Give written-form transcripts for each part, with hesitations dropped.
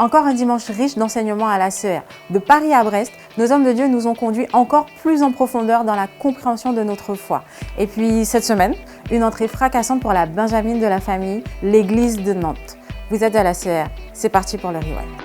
Encore un dimanche riche d'enseignements à la CER. De Paris à Brest, nos hommes de Dieu nous ont conduits encore plus en profondeur dans la compréhension de notre foi. Et puis cette semaine, une entrée fracassante pour la Benjamine de la famille, l'église de Nantes. Vous êtes à la CER, c'est parti pour le rewind.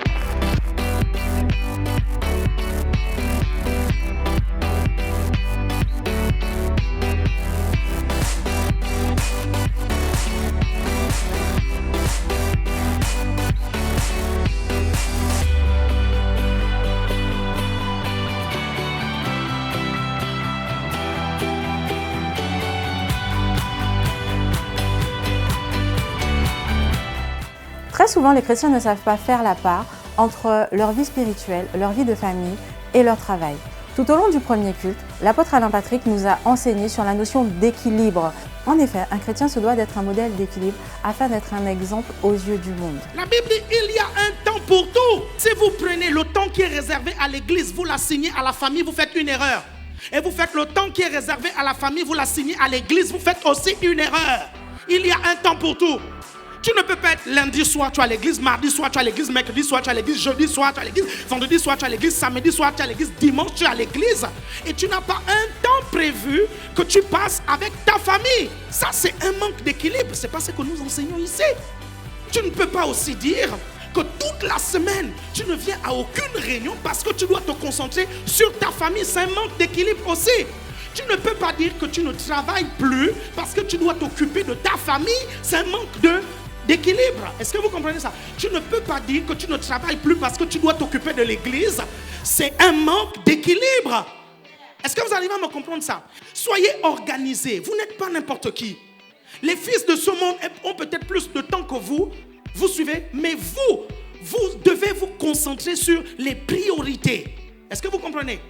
Très souvent, les chrétiens ne savent pas faire la part entre leur vie spirituelle, leur vie de famille et leur travail. Tout au long du premier culte, l'apôtre Alain Patrick nous a enseigné sur la notion d'équilibre. En effet, un chrétien se doit d'être un modèle d'équilibre afin d'être un exemple aux yeux du monde. La Bible dit il y a un temps pour tout. Si vous prenez le temps qui est réservé à l'église, vous l'assignez à la famille, vous faites une erreur. Et vous faites le temps qui est réservé à la famille, vous l'assignez à l'église, vous faites aussi une erreur. Il y a un temps pour tout. Tu ne peux pas être lundi soir, tu es à l'église, mardi soir, tu es à l'église, mercredi soir, tu es à l'église, jeudi soir, tu es à l'église, vendredi soir, tu es à l'église, samedi soir, tu es à l'église, dimanche, tu es à l'église. Et tu n'as pas un temps prévu que tu passes avec ta famille. Ça, c'est un manque d'équilibre. Ce n'est pas ce que nous enseignons ici. Tu ne peux pas aussi dire que toute la semaine, tu ne viens à aucune réunion parce que tu dois te concentrer sur ta famille. C'est un manque d'équilibre aussi. Tu ne peux pas dire que tu ne travailles plus parce que tu dois t'occuper de ta famille. C'est un manque d'équilibre. Est-ce que vous comprenez ça? Tu ne peux pas dire que tu ne travailles plus parce que tu dois t'occuper de l'église. C'est un manque d'équilibre. Est-ce que vous arrivez à me comprendre ça? Soyez organisés. Vous n'êtes pas n'importe qui. Les fils de ce monde ont peut-être plus de temps que vous. Vous suivez? Mais vous devez vous concentrer sur les priorités. Est-ce que vous comprenez?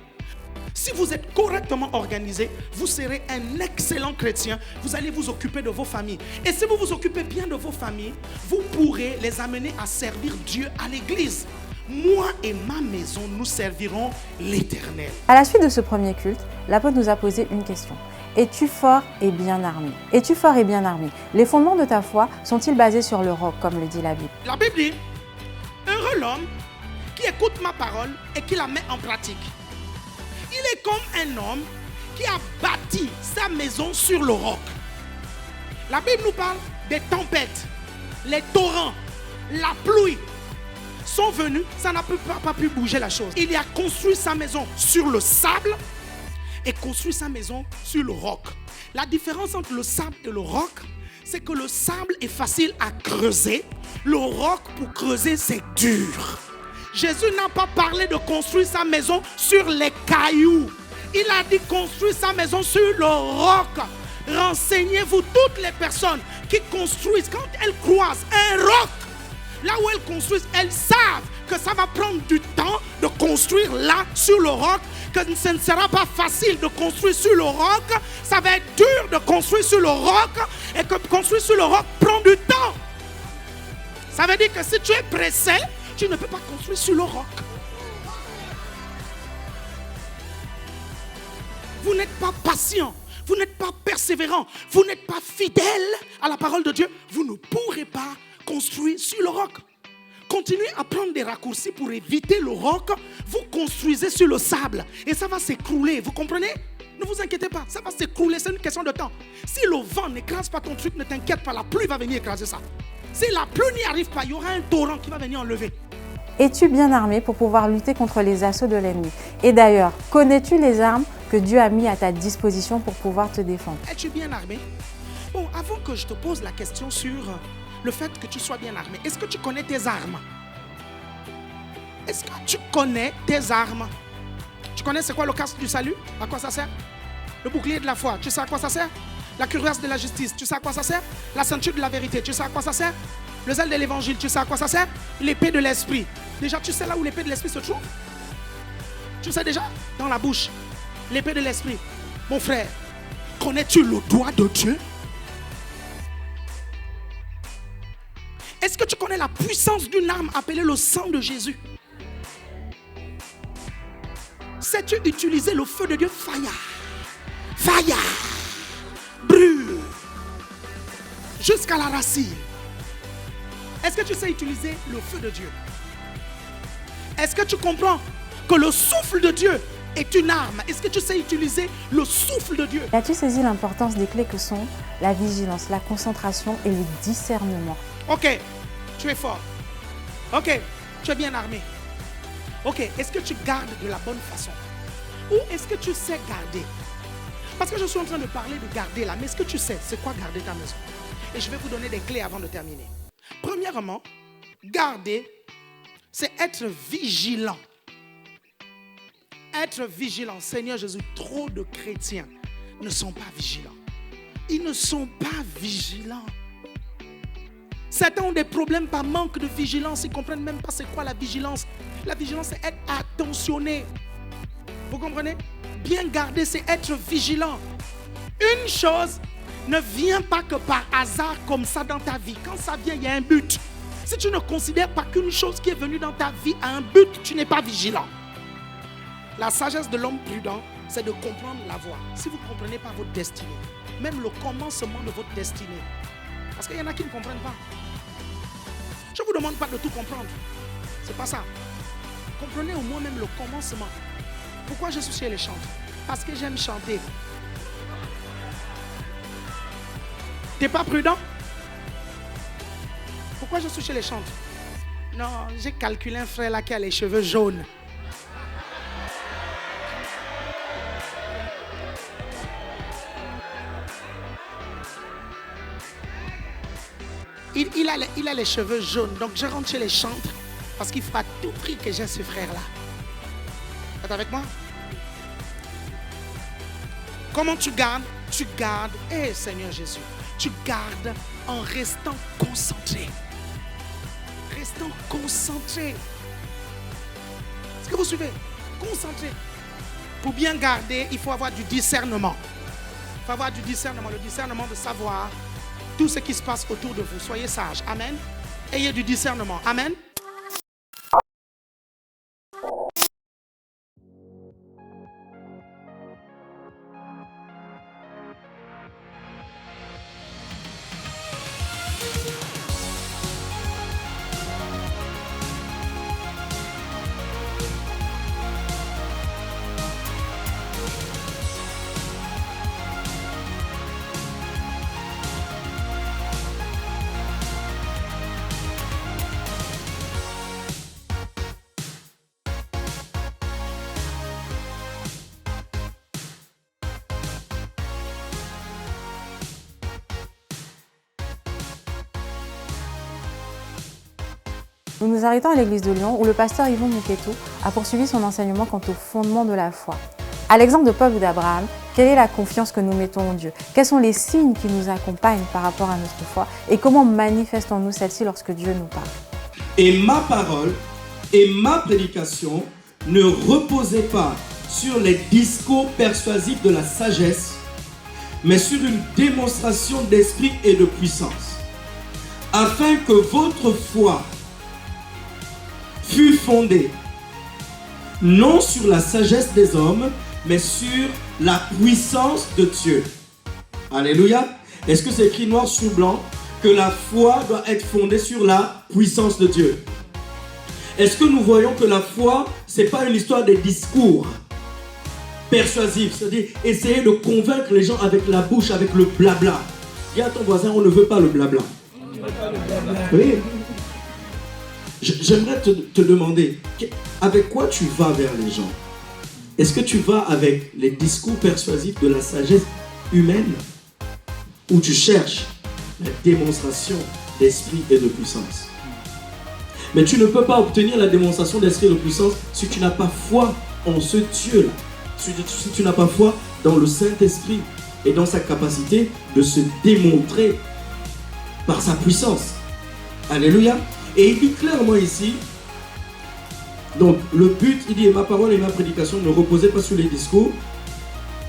Si vous êtes correctement organisé, vous serez un excellent chrétien. Vous allez vous occuper de vos familles. Et si vous vous occupez bien de vos familles, vous pourrez les amener à servir Dieu à l'église. Moi et ma maison, nous servirons l'Éternel. À la suite de ce premier culte, l'apôtre nous a posé une question. Es-tu fort et bien armé? Es-tu fort et bien armé? Les fondements de ta foi sont-ils basés sur le roc, comme le dit la Bible? La Bible dit, heureux l'homme qui écoute ma parole et qui la met en pratique. Il est comme un homme qui a bâti sa maison sur le roc. La Bible nous parle des tempêtes, les torrents, la pluie sont venus, ça n'a pas pu bouger la chose. Il a construit sa maison sur le sable et construit sa maison sur le roc. La différence entre le sable et le roc, c'est que le sable est facile à creuser. Le roc, pour creuser, c'est dur. Jésus n'a pas parlé de construire sa maison sur les cailloux. Il a dit construire sa maison sur le roc. Renseignez-vous, toutes les personnes qui construisent, quand elles croisent un roc, là où elles construisent, elles savent que ça va prendre du temps de construire là sur le roc, que ce ne sera pas facile de construire sur le roc, ça va être dur de construire sur le roc et que construire sur le roc prend du temps. Ça veut dire que si tu es pressé, tu ne peux pas construire sur le roc. Vous n'êtes pas patient, vous n'êtes pas persévérant, vous n'êtes pas fidèle à la parole de Dieu, vous ne pourrez pas construire sur le roc. Continuez à prendre des raccourcis pour éviter le roc. Vous construisez sur le sable et ça va s'écrouler, vous comprenez? Ne vous inquiétez pas, ça va s'écrouler, c'est une question de temps. Si le vent n'écrase pas ton truc, ne t'inquiète pas, la pluie va venir écraser ça. Si la pluie n'y arrive pas, il y aura un torrent qui va venir enlever. Es-tu bien armé pour pouvoir lutter contre les assauts de l'ennemi? Et d'ailleurs, connais-tu les armes que Dieu a mis à ta disposition pour pouvoir te défendre? Es-tu bien armé? Bon, avant que je te pose la question sur le fait que tu sois bien armé, est-ce que tu connais tes armes? Est-ce que tu connais tes armes? Tu connais c'est quoi le casque du salut? À quoi ça sert? Le bouclier de la foi, tu sais à quoi ça sert? La cuirasse de la justice, tu sais à quoi ça sert? La ceinture de la vérité, tu sais à quoi ça sert? Le zèle de l'évangile, tu sais à quoi ça sert? L'épée de l'esprit. Déjà, tu sais là où l'épée de l'esprit se trouve? Tu sais déjà? Dans la bouche. L'épée de l'esprit. Mon frère, connais-tu le doigt de Dieu? Est-ce que tu connais la puissance d'une arme appelée le sang de Jésus? Sais-tu utiliser le feu de Dieu? Fire. Fire. Brûle. Jusqu'à la racine. Est-ce que tu sais utiliser le feu de Dieu? Est-ce que tu comprends que le souffle de Dieu est une arme? Est-ce que tu sais utiliser le souffle de Dieu? As-tu saisi l'importance des clés que sont la vigilance, la concentration et le discernement? Ok, tu es fort. Ok, tu es bien armé. Ok, est-ce que tu gardes de la bonne façon? Ou est-ce que tu sais garder? Parce que je suis en train de parler de garder là, mais est-ce que tu sais c'est quoi garder ta maison? Et je vais vous donner des clés avant de terminer. Premièrement, garder, c'est être vigilant. Être vigilant. Seigneur Jésus, trop de chrétiens ne sont pas vigilants. Ils ne sont pas vigilants. Certains ont des problèmes par manque de vigilance. Ils ne comprennent même pas c'est quoi la vigilance. La vigilance, c'est être attentionné. Vous comprenez? Bien garder, c'est être vigilant. Une chose ne vient pas que par hasard comme ça dans ta vie. Quand ça vient, il y a un but. Si tu ne considères pas qu'une chose qui est venue dans ta vie a un but, tu n'es pas vigilant. La sagesse de l'homme prudent, c'est de comprendre la voie. Si vous ne comprenez pas votre destinée, même le commencement de votre destinée, parce qu'il y en a qui ne comprennent pas. Je ne vous demande pas de tout comprendre. C'est pas ça. Comprenez au moins même le commencement. Pourquoi je suis chez les chantres? Parce que j'aime chanter. T'es pas prudent? Pourquoi je suis chez les chantres? Non, j'ai calculé un frère là qui a les cheveux jaunes. Il a les cheveux jaunes, donc je rentre chez les chantres parce qu'il faut à tout prix que j'ai ce frère-là. Vous êtes avec moi? Comment tu gardes? Tu gardes, Seigneur Jésus, tu gardes en restant concentré. Restant concentré. Est-ce que vous suivez? Concentré. Pour bien garder, il faut avoir du discernement. Il faut avoir du discernement, le discernement de savoir tout ce qui se passe autour de vous. Soyez sages. Amen. Ayez du discernement. Amen. Nous nous arrêtons à l'église de Lyon où le pasteur Yvon Muketo a poursuivi son enseignement quant au fondement de la foi. À l'exemple de Paul ou d'Abraham, quelle est la confiance que nous mettons en Dieu? Quels sont les signes qui nous accompagnent par rapport à notre foi? Et comment manifestons-nous celle-ci lorsque Dieu nous parle? Et ma parole et ma prédication ne reposaient pas sur les discours persuasifs de la sagesse, mais sur une démonstration d'esprit et de puissance, afin que votre foi fût fondée non sur la sagesse des hommes, mais sur la puissance de Dieu. Alléluia. Est-ce que c'est écrit noir sur blanc que la foi doit être fondée sur la puissance de Dieu? Est-ce que nous voyons que la foi, ce n'est pas une histoire de discours persuasifs, c'est-à-dire essayer de convaincre les gens avec la bouche, avec le blabla. Dis à ton voisin, on ne veut pas le blabla. Oui. J'aimerais te demander, avec quoi tu vas vers les gens? Est-ce que tu vas avec les discours persuasifs de la sagesse humaine ou tu cherches la démonstration d'esprit et de puissance? Mais tu ne peux pas obtenir la démonstration d'esprit et de puissance si tu n'as pas foi en ce Dieu-là. Si tu n'as pas foi dans le Saint-Esprit et dans sa capacité de se démontrer par sa puissance. Alléluia. Et il dit clairement ici, donc le but, il dit, et ma parole et ma prédication ne reposaient pas sur les discours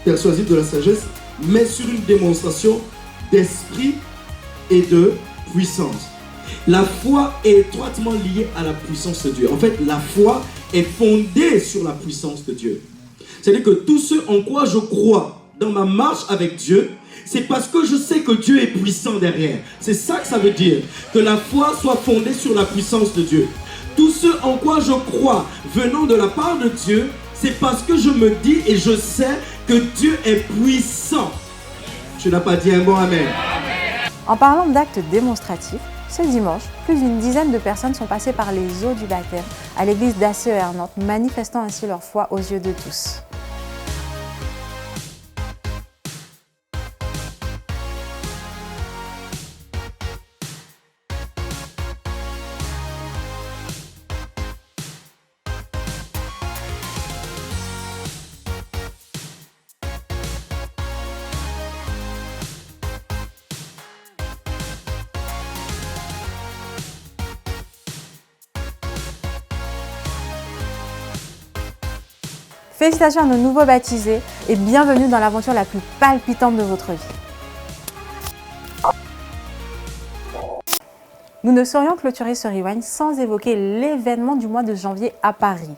persuasifs de la sagesse, mais sur une démonstration d'esprit et de puissance. La foi est étroitement liée à la puissance de Dieu. En fait, la foi est fondée sur la puissance de Dieu. C'est-à-dire que tout ce en quoi je crois dans ma marche avec Dieu, c'est parce que je sais que Dieu est puissant derrière. C'est ça que ça veut dire. Que la foi soit fondée sur la puissance de Dieu. Tout ce en quoi je crois venant de la part de Dieu, c'est parce que je me dis et je sais que Dieu est puissant. Tu n'as pas dit un mot amen. En parlant d'actes démonstratifs, ce dimanche, plus d'une dizaine de personnes sont passées par les eaux du baptême à l'église d'ACER Nantes, manifestant ainsi leur foi aux yeux de tous. Félicitations à nos nouveaux baptisés et bienvenue dans l'aventure la plus palpitante de votre vie. Nous ne saurions clôturer ce rewind sans évoquer l'événement du mois de janvier à Paris.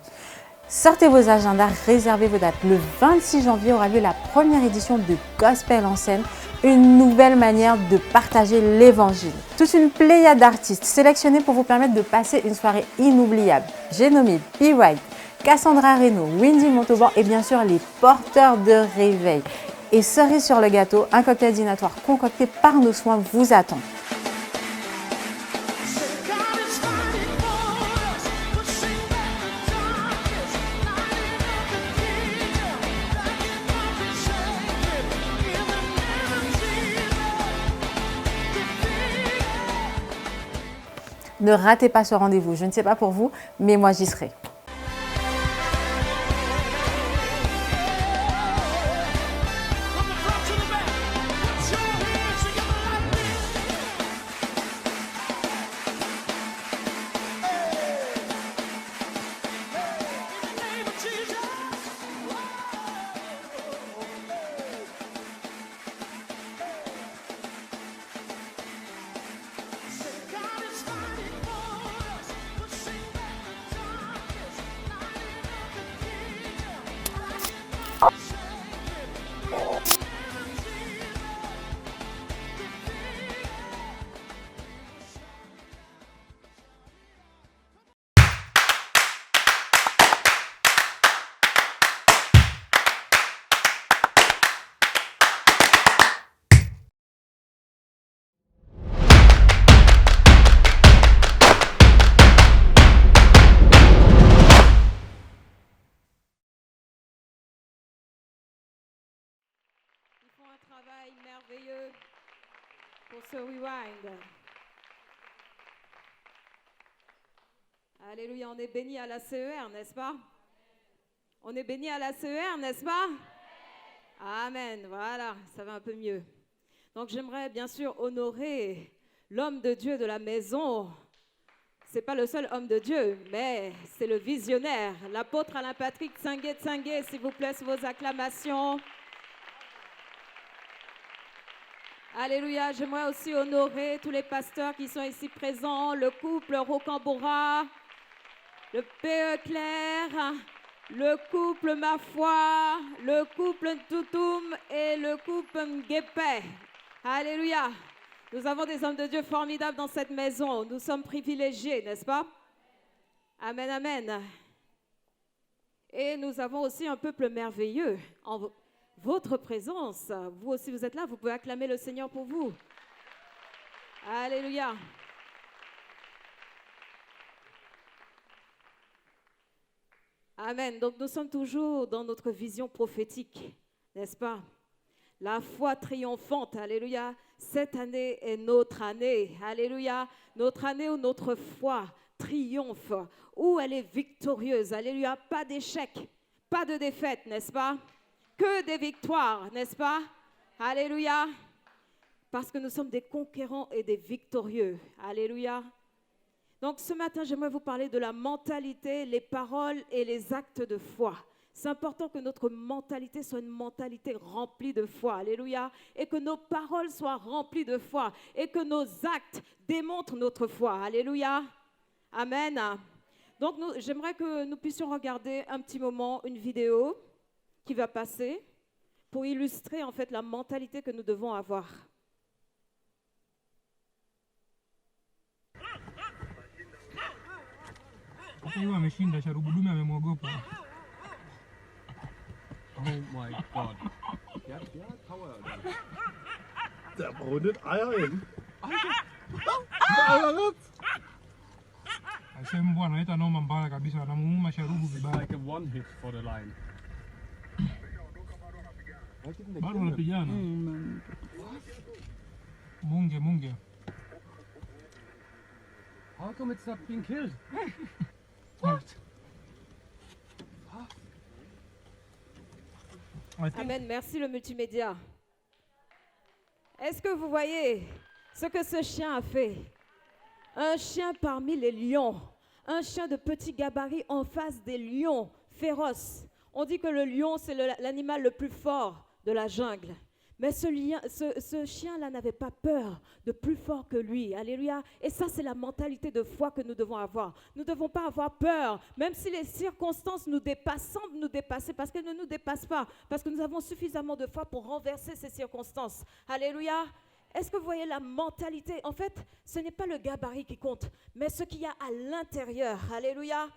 Sortez vos agendas, réservez vos dates. Le 26 janvier aura lieu la première édition de Gospel en scène, une nouvelle manière de partager l'évangile. Toute une pléiade d'artistes sélectionnés pour vous permettre de passer une soirée inoubliable. J'ai nommé B-White, Cassandra Reno, Windy Montauban et bien sûr les porteurs de réveil. Et cerise sur le gâteau, un cocktail dînatoire concocté par nos soins vous attend. Ne ratez pas ce rendez-vous, je ne sais pas pour vous, mais moi j'y serai. Un travail merveilleux pour ce rewind. Alléluia, on est béni à la CER, n'est-ce pas? On est béni à la CER, n'est-ce pas? Amen, voilà, ça va un peu mieux. Donc j'aimerais bien sûr honorer l'homme de Dieu de la maison. Ce n'est pas le seul homme de Dieu, mais c'est le visionnaire, l'apôtre Alain Patrick Tsingué, s'il vous plaît, sous vos acclamations. Alléluia, j'aimerais aussi honorer tous les pasteurs qui sont ici présents, le couple Rocambora, le PE Claire, le couple Ma Foi, le couple Ntoutoum et le couple Nguépé. Alléluia, nous avons des hommes de Dieu formidables dans cette maison, nous sommes privilégiés, n'est-ce pas? Amen, amen. Et nous avons aussi un peuple merveilleux en votre présence. Vous aussi, vous êtes là, vous pouvez acclamer le Seigneur pour vous. Alléluia. Amen. Donc, nous sommes toujours dans notre vision prophétique, n'est-ce pas? La foi triomphante, alléluia. Cette année est notre année, alléluia. Notre année où notre foi triomphe, où elle est victorieuse, alléluia. Pas d'échec, pas de défaite, n'est-ce pas? Que des victoires, n'est-ce pas? Alléluia. Parce que nous sommes des conquérants et des victorieux. Alléluia. Donc ce matin, j'aimerais vous parler de la mentalité, les paroles et les actes de foi. C'est important que notre mentalité soit une mentalité remplie de foi. Alléluia. Et que nos paroles soient remplies de foi. Et que nos actes démontrent notre foi. Alléluia. Amen. Donc j'aimerais que nous puissions regarder un petit moment une vidéo qui va passer pour illustrer en fait la mentalité que nous devons avoir. Sasa hiyo ameshinda, Sharubudume amemwogopa. Oh my God. Der hat Power. Der brautet Eier hin. Asembwa analeta noma mbaya kabisa, anamuuma Sharubu It's vibaya. like a one hit for the line. Bado wanapigana. Munge. How come it's not being killed? I think Amen. Merci le multimédia. Est-ce que vous voyez ce que ce chien a fait? Un chien parmi les lions. Un chien de petit gabarit en face des lions féroces. On dit que le lion, c'est l'animal le plus fort de la jungle. Mais ce chien-là n'avait pas peur de plus fort que lui. Alléluia. Et ça, c'est la mentalité de foi que nous devons avoir. Nous ne devons pas avoir peur, même si les circonstances nous dépassent, semblent nous dépasser, parce qu'elles ne nous dépassent pas, parce que nous avons suffisamment de foi pour renverser ces circonstances. Alléluia. Est-ce que vous voyez la mentalité? En fait, ce n'est pas le gabarit qui compte, mais ce qu'il y a à l'intérieur. Alléluia.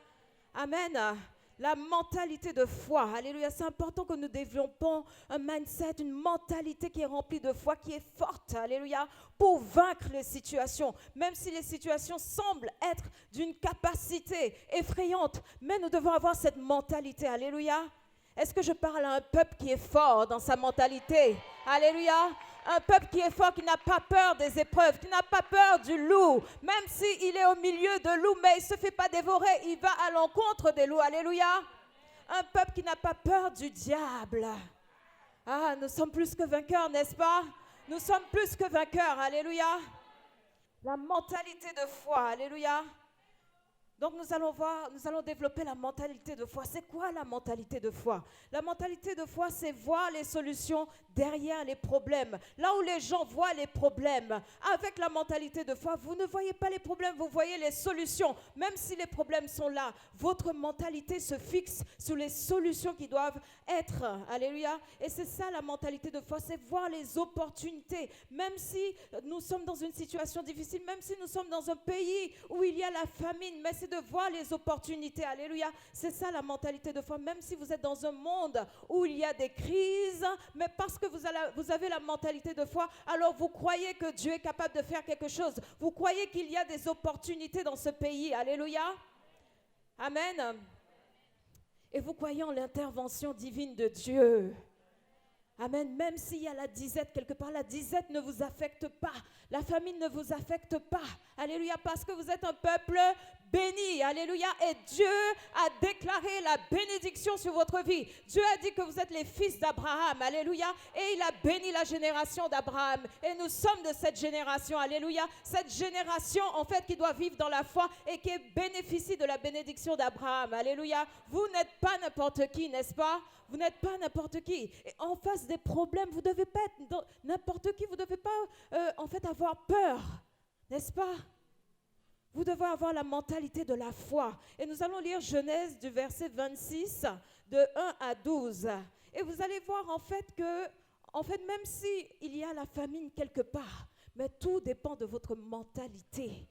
Amen. La mentalité de foi. Alléluia. C'est important que nous développons un mindset, une mentalité qui est remplie de foi, qui est forte. Alléluia. Pour vaincre les situations. Même si les situations semblent être d'une capacité effrayante. Mais nous devons avoir cette mentalité. Alléluia. Est-ce que je parle à un peuple qui est fort dans sa mentalité? Alléluia. Un peuple qui est fort, qui n'a pas peur des épreuves, qui n'a pas peur du loup. Même s'il est au milieu de loups, mais il ne se fait pas dévorer, il va à l'encontre des loups. Alléluia. Un peuple qui n'a pas peur du diable. Ah, nous sommes plus que vainqueurs, n'est-ce pas? Nous sommes plus que vainqueurs. Alléluia. La mentalité de foi. Alléluia. Donc nous allons développer la mentalité de foi. C'est quoi la mentalité de foi? La mentalité de foi, c'est voir les solutions derrière les problèmes. Là où les gens voient les problèmes, avec la mentalité de foi, vous ne voyez pas les problèmes, vous voyez les solutions. Même si les problèmes sont là, votre mentalité se fixe sur les solutions qui doivent être. Alléluia. Et c'est ça la mentalité de foi, c'est voir les opportunités. Même si nous sommes dans une situation difficile, même si nous sommes dans un pays où il y a la famine, mais c'est de voir les opportunités. Alléluia. C'est ça la mentalité de foi. Même si vous êtes dans un monde où il y a des crises, mais parce que vous avez la mentalité de foi, alors vous croyez que Dieu est capable de faire quelque chose. Vous croyez qu'il y a des opportunités dans ce pays. Alléluia. Amen. Et vous croyez en l'intervention divine de Dieu. Amen. Même s'il y a la disette quelque part, la disette ne vous affecte pas. La famine ne vous affecte pas. Alléluia. Parce que vous êtes un peuple béni. Alléluia. Et Dieu a déclaré la bénédiction sur votre vie. Dieu a dit que vous êtes les fils d'Abraham. Alléluia. Et il a béni la génération d'Abraham. Et nous sommes de cette génération. Alléluia. Cette génération, en fait, qui doit vivre dans la foi et qui bénéficie de la bénédiction d'Abraham. Alléluia. Vous n'êtes pas n'importe qui, n'est-ce pas? Vous n'êtes pas n'importe qui. Et en face des problèmes, vous ne devez pas être n'importe qui. Vous ne devez pas, en fait, avoir peur. N'est-ce pas? Vous devez avoir la mentalité de la foi. Et nous allons lire Genèse du verset 26, de 1 à 12. Et vous allez voir en fait que, même s'il y a la famine quelque part, mais tout dépend de votre mentalité.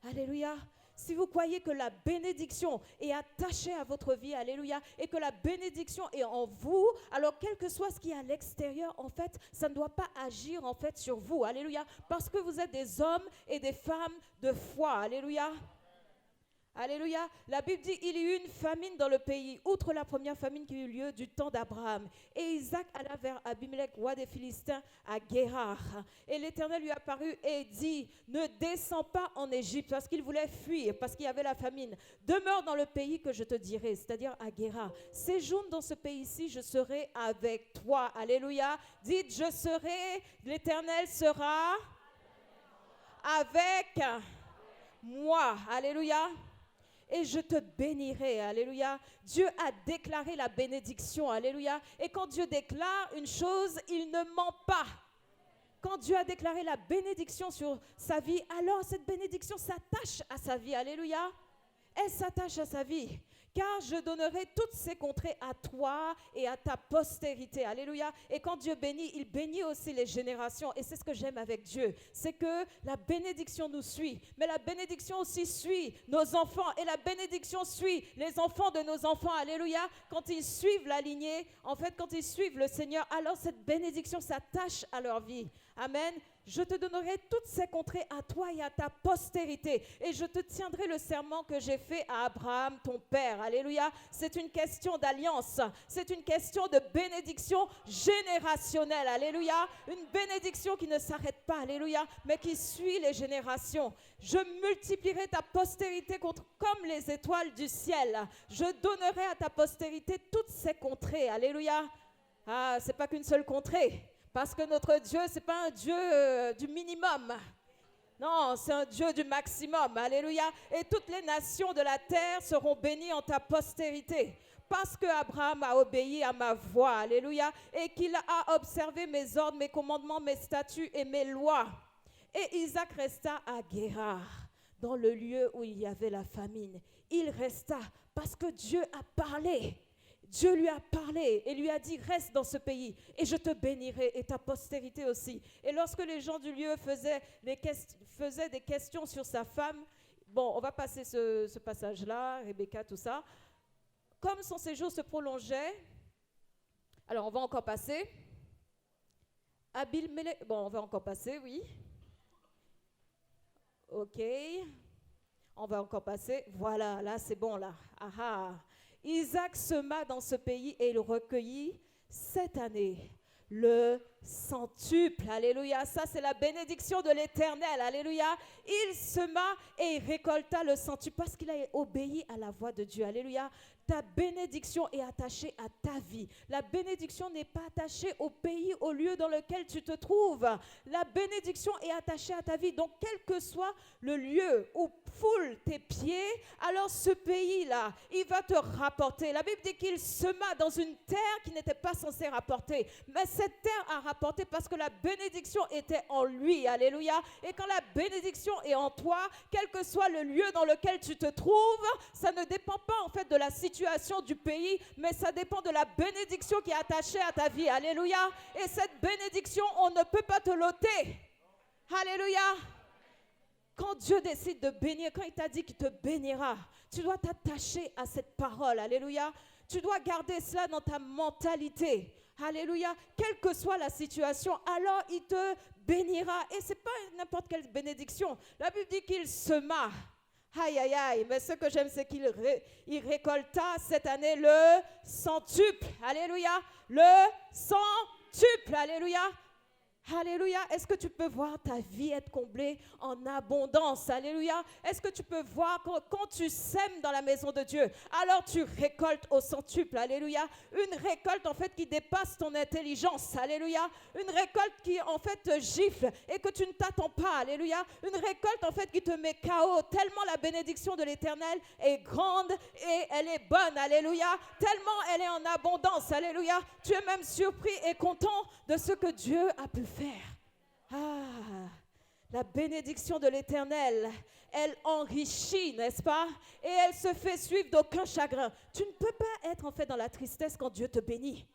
Alléluia. Si vous croyez que la bénédiction est attachée à votre vie, alléluia, et que la bénédiction est en vous, alors quel que soit ce qui est à l'extérieur, en fait, ça ne doit pas agir en fait sur vous, alléluia, parce que vous êtes des hommes et des femmes de foi, alléluia. Alléluia. La Bible dit il y eut une famine dans le pays, outre la première famine qui eut lieu du temps d'Abraham. Et Isaac alla vers Abimelech, roi des Philistins, à Guérar. Et l'Éternel lui apparut et dit, ne descends pas en Égypte, parce qu'il voulait fuir, parce qu'il y avait la famine. Demeure dans le pays que je te dirai, c'est-à-dire à Guérar. Séjourne dans ce pays-ci, je serai avec toi. Alléluia. Dites, je serai, l'Éternel sera avec moi. Alléluia. Et je te bénirai, alléluia. Dieu a déclaré la bénédiction, alléluia. Et quand Dieu déclare une chose, il ne ment pas. Quand Dieu a déclaré la bénédiction sur sa vie, alors cette bénédiction s'attache à sa vie, alléluia. elle s'attache à sa vie. Car je donnerai toutes ces contrées à toi et à ta postérité. Alléluia. Et quand Dieu bénit, il bénit aussi les générations. Et c'est ce que j'aime avec Dieu. C'est que la bénédiction nous suit. Mais la bénédiction aussi suit nos enfants. Et la bénédiction suit les enfants de nos enfants. Alléluia. Quand ils suivent la lignée, en fait, quand ils suivent le Seigneur, alors cette bénédiction s'attache à leur vie. Amen. Je te donnerai toutes ces contrées à toi et à ta postérité. Et je te tiendrai le serment que j'ai fait à Abraham, ton père. Alléluia. C'est une question d'alliance. C'est une question de bénédiction générationnelle. Alléluia. Une bénédiction qui ne s'arrête pas. Alléluia. Mais qui suit les générations. Je multiplierai ta postérité comme les étoiles du ciel. Je donnerai à ta postérité toutes ces contrées. Alléluia. Ah, c'est pas qu'une seule contrée. Parce que notre Dieu, ce n'est pas un Dieu du minimum. Non, c'est un Dieu du maximum. Alléluia. Et toutes les nations de la terre seront bénies en ta postérité. Parce que Abraham a obéi à ma voix. Alléluia. Et qu'il a observé mes ordres, mes commandements, mes statuts et mes lois. Et Isaac resta à Guérar, dans le lieu où il y avait la famine. Il resta parce que Dieu a parlé. Dieu lui a parlé et lui a dit, reste dans ce pays et je te bénirai et ta postérité aussi. Et lorsque les gens du lieu faisaient des questions sur sa femme, bon, on va passer ce passage-là, Rebecca, tout ça. Comme son séjour se prolongeait, alors on va encore passer. Abimelech, bon, on va encore passer, oui. Ok. On va encore passer. Voilà, là c'est bon, là. Aha. Isaac sema dans ce pays et il recueillit cette année le centuple. Alléluia. Ça, c'est la bénédiction de l'Éternel. Alléluia. Il sema et il récolta le centuple parce qu'il a obéi à la voix de Dieu. Alléluia. Ta bénédiction est attachée à ta vie. La bénédiction n'est pas attachée au pays, au lieu dans lequel tu te trouves. La bénédiction est attachée à ta vie. Donc, quel que soit le lieu où foule tes pieds, alors ce pays-là, il va te rapporter. La Bible dit qu'il sema dans une terre qui n'était pas censée rapporter. Mais cette terre a rapporté parce que la bénédiction était en lui. Alléluia. Et quand la bénédiction est en toi, quel que soit le lieu dans lequel tu te trouves, ça ne dépend pas en fait de la situation du pays, mais ça dépend de la bénédiction qui est attachée à ta vie. Alléluia. Et cette bénédiction, on ne peut pas te l'ôter. Alléluia. Quand Dieu décide de bénir, quand il t'a dit qu'il te bénira, tu dois t'attacher à cette parole. Alléluia. Tu dois garder cela dans ta mentalité. Alléluia. Quelle que soit la situation, alors il te bénira. Et ce n'est pas n'importe quelle bénédiction. La Bible dit qu'il sema. Aïe, aïe, aïe. Mais ce que j'aime, c'est qu'il récolta cette année le centuple. Alléluia. Le centuple. Alléluia. Alléluia. Est-ce que tu peux voir ta vie être comblée en abondance? Alléluia. Est-ce que tu peux voir quand tu sèmes dans la maison de Dieu, alors tu récoltes au centuple? Alléluia. Une récolte en fait qui dépasse ton intelligence. Alléluia. Une récolte qui en fait te gifle et que tu ne t'attends pas. Alléluia. Une récolte en fait qui te met KO tellement la bénédiction de l'Éternel est grande et elle est bonne. Alléluia. Tellement elle est en abondance. Alléluia. Tu es même surpris et content de ce que Dieu a pu faire. Ah, la bénédiction de l'Éternel, elle enrichit, n'est-ce pas? Et elle se fait suivre d'aucun chagrin. Tu ne peux pas être en fait dans la tristesse quand Dieu te bénit.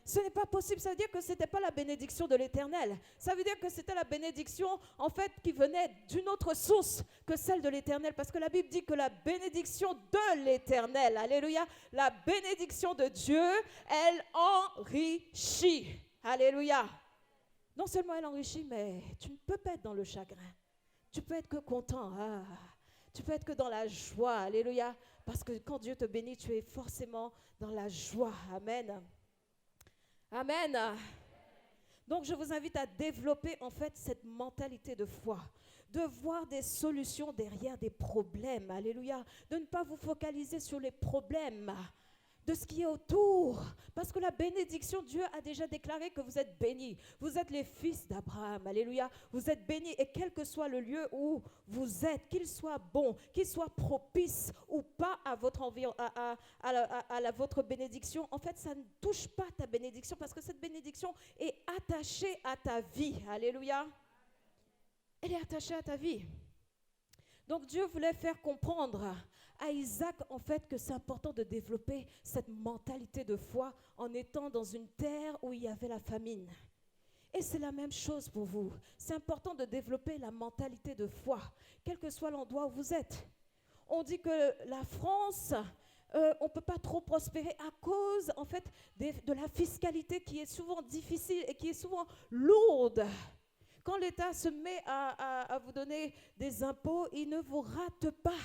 Ce n'est pas possible. Ça veut dire que ce n'était pas la bénédiction de l'Éternel. Ça veut dire que c'était la bénédiction en fait qui venait d'une autre source que celle de l'Éternel. Parce que la Bible dit que la bénédiction de l'Éternel, alléluia, la bénédiction de Dieu, elle enrichit. Alléluia. Non seulement elle enrichit, mais tu ne peux pas être dans le chagrin. Tu peux être que content. Ah, tu peux être que dans la joie. Alléluia. Parce que quand Dieu te bénit, tu es forcément dans la joie. Amen. Amen. Donc je vous invite à développer en fait cette mentalité de foi. De voir des solutions derrière des problèmes. Alléluia. De ne pas vous focaliser sur les problèmes de ce qui est autour. Parce que la bénédiction, Dieu a déjà déclaré que vous êtes bénis. Vous êtes les fils d'Abraham. Alléluia. Vous êtes bénis et quel que soit le lieu où vous êtes, qu'il soit bon, qu'il soit propice ou pas à votre votre bénédiction, en fait, ça ne touche pas ta bénédiction parce que cette bénédiction est attachée à ta vie. Alléluia. Elle est attachée à ta vie. Donc Dieu voulait faire comprendre à Isaac en fait que c'est important de développer cette mentalité de foi en étant dans une terre où il y avait la famine. Et c'est la même chose pour vous. C'est important de développer la mentalité de foi, quel que soit l'endroit où vous êtes. On dit que la France, on ne peut pas trop prospérer à cause en fait de la fiscalité qui est souvent difficile et qui est souvent lourde. Quand l'État se met à vous donner des impôts, il ne vous rate pas.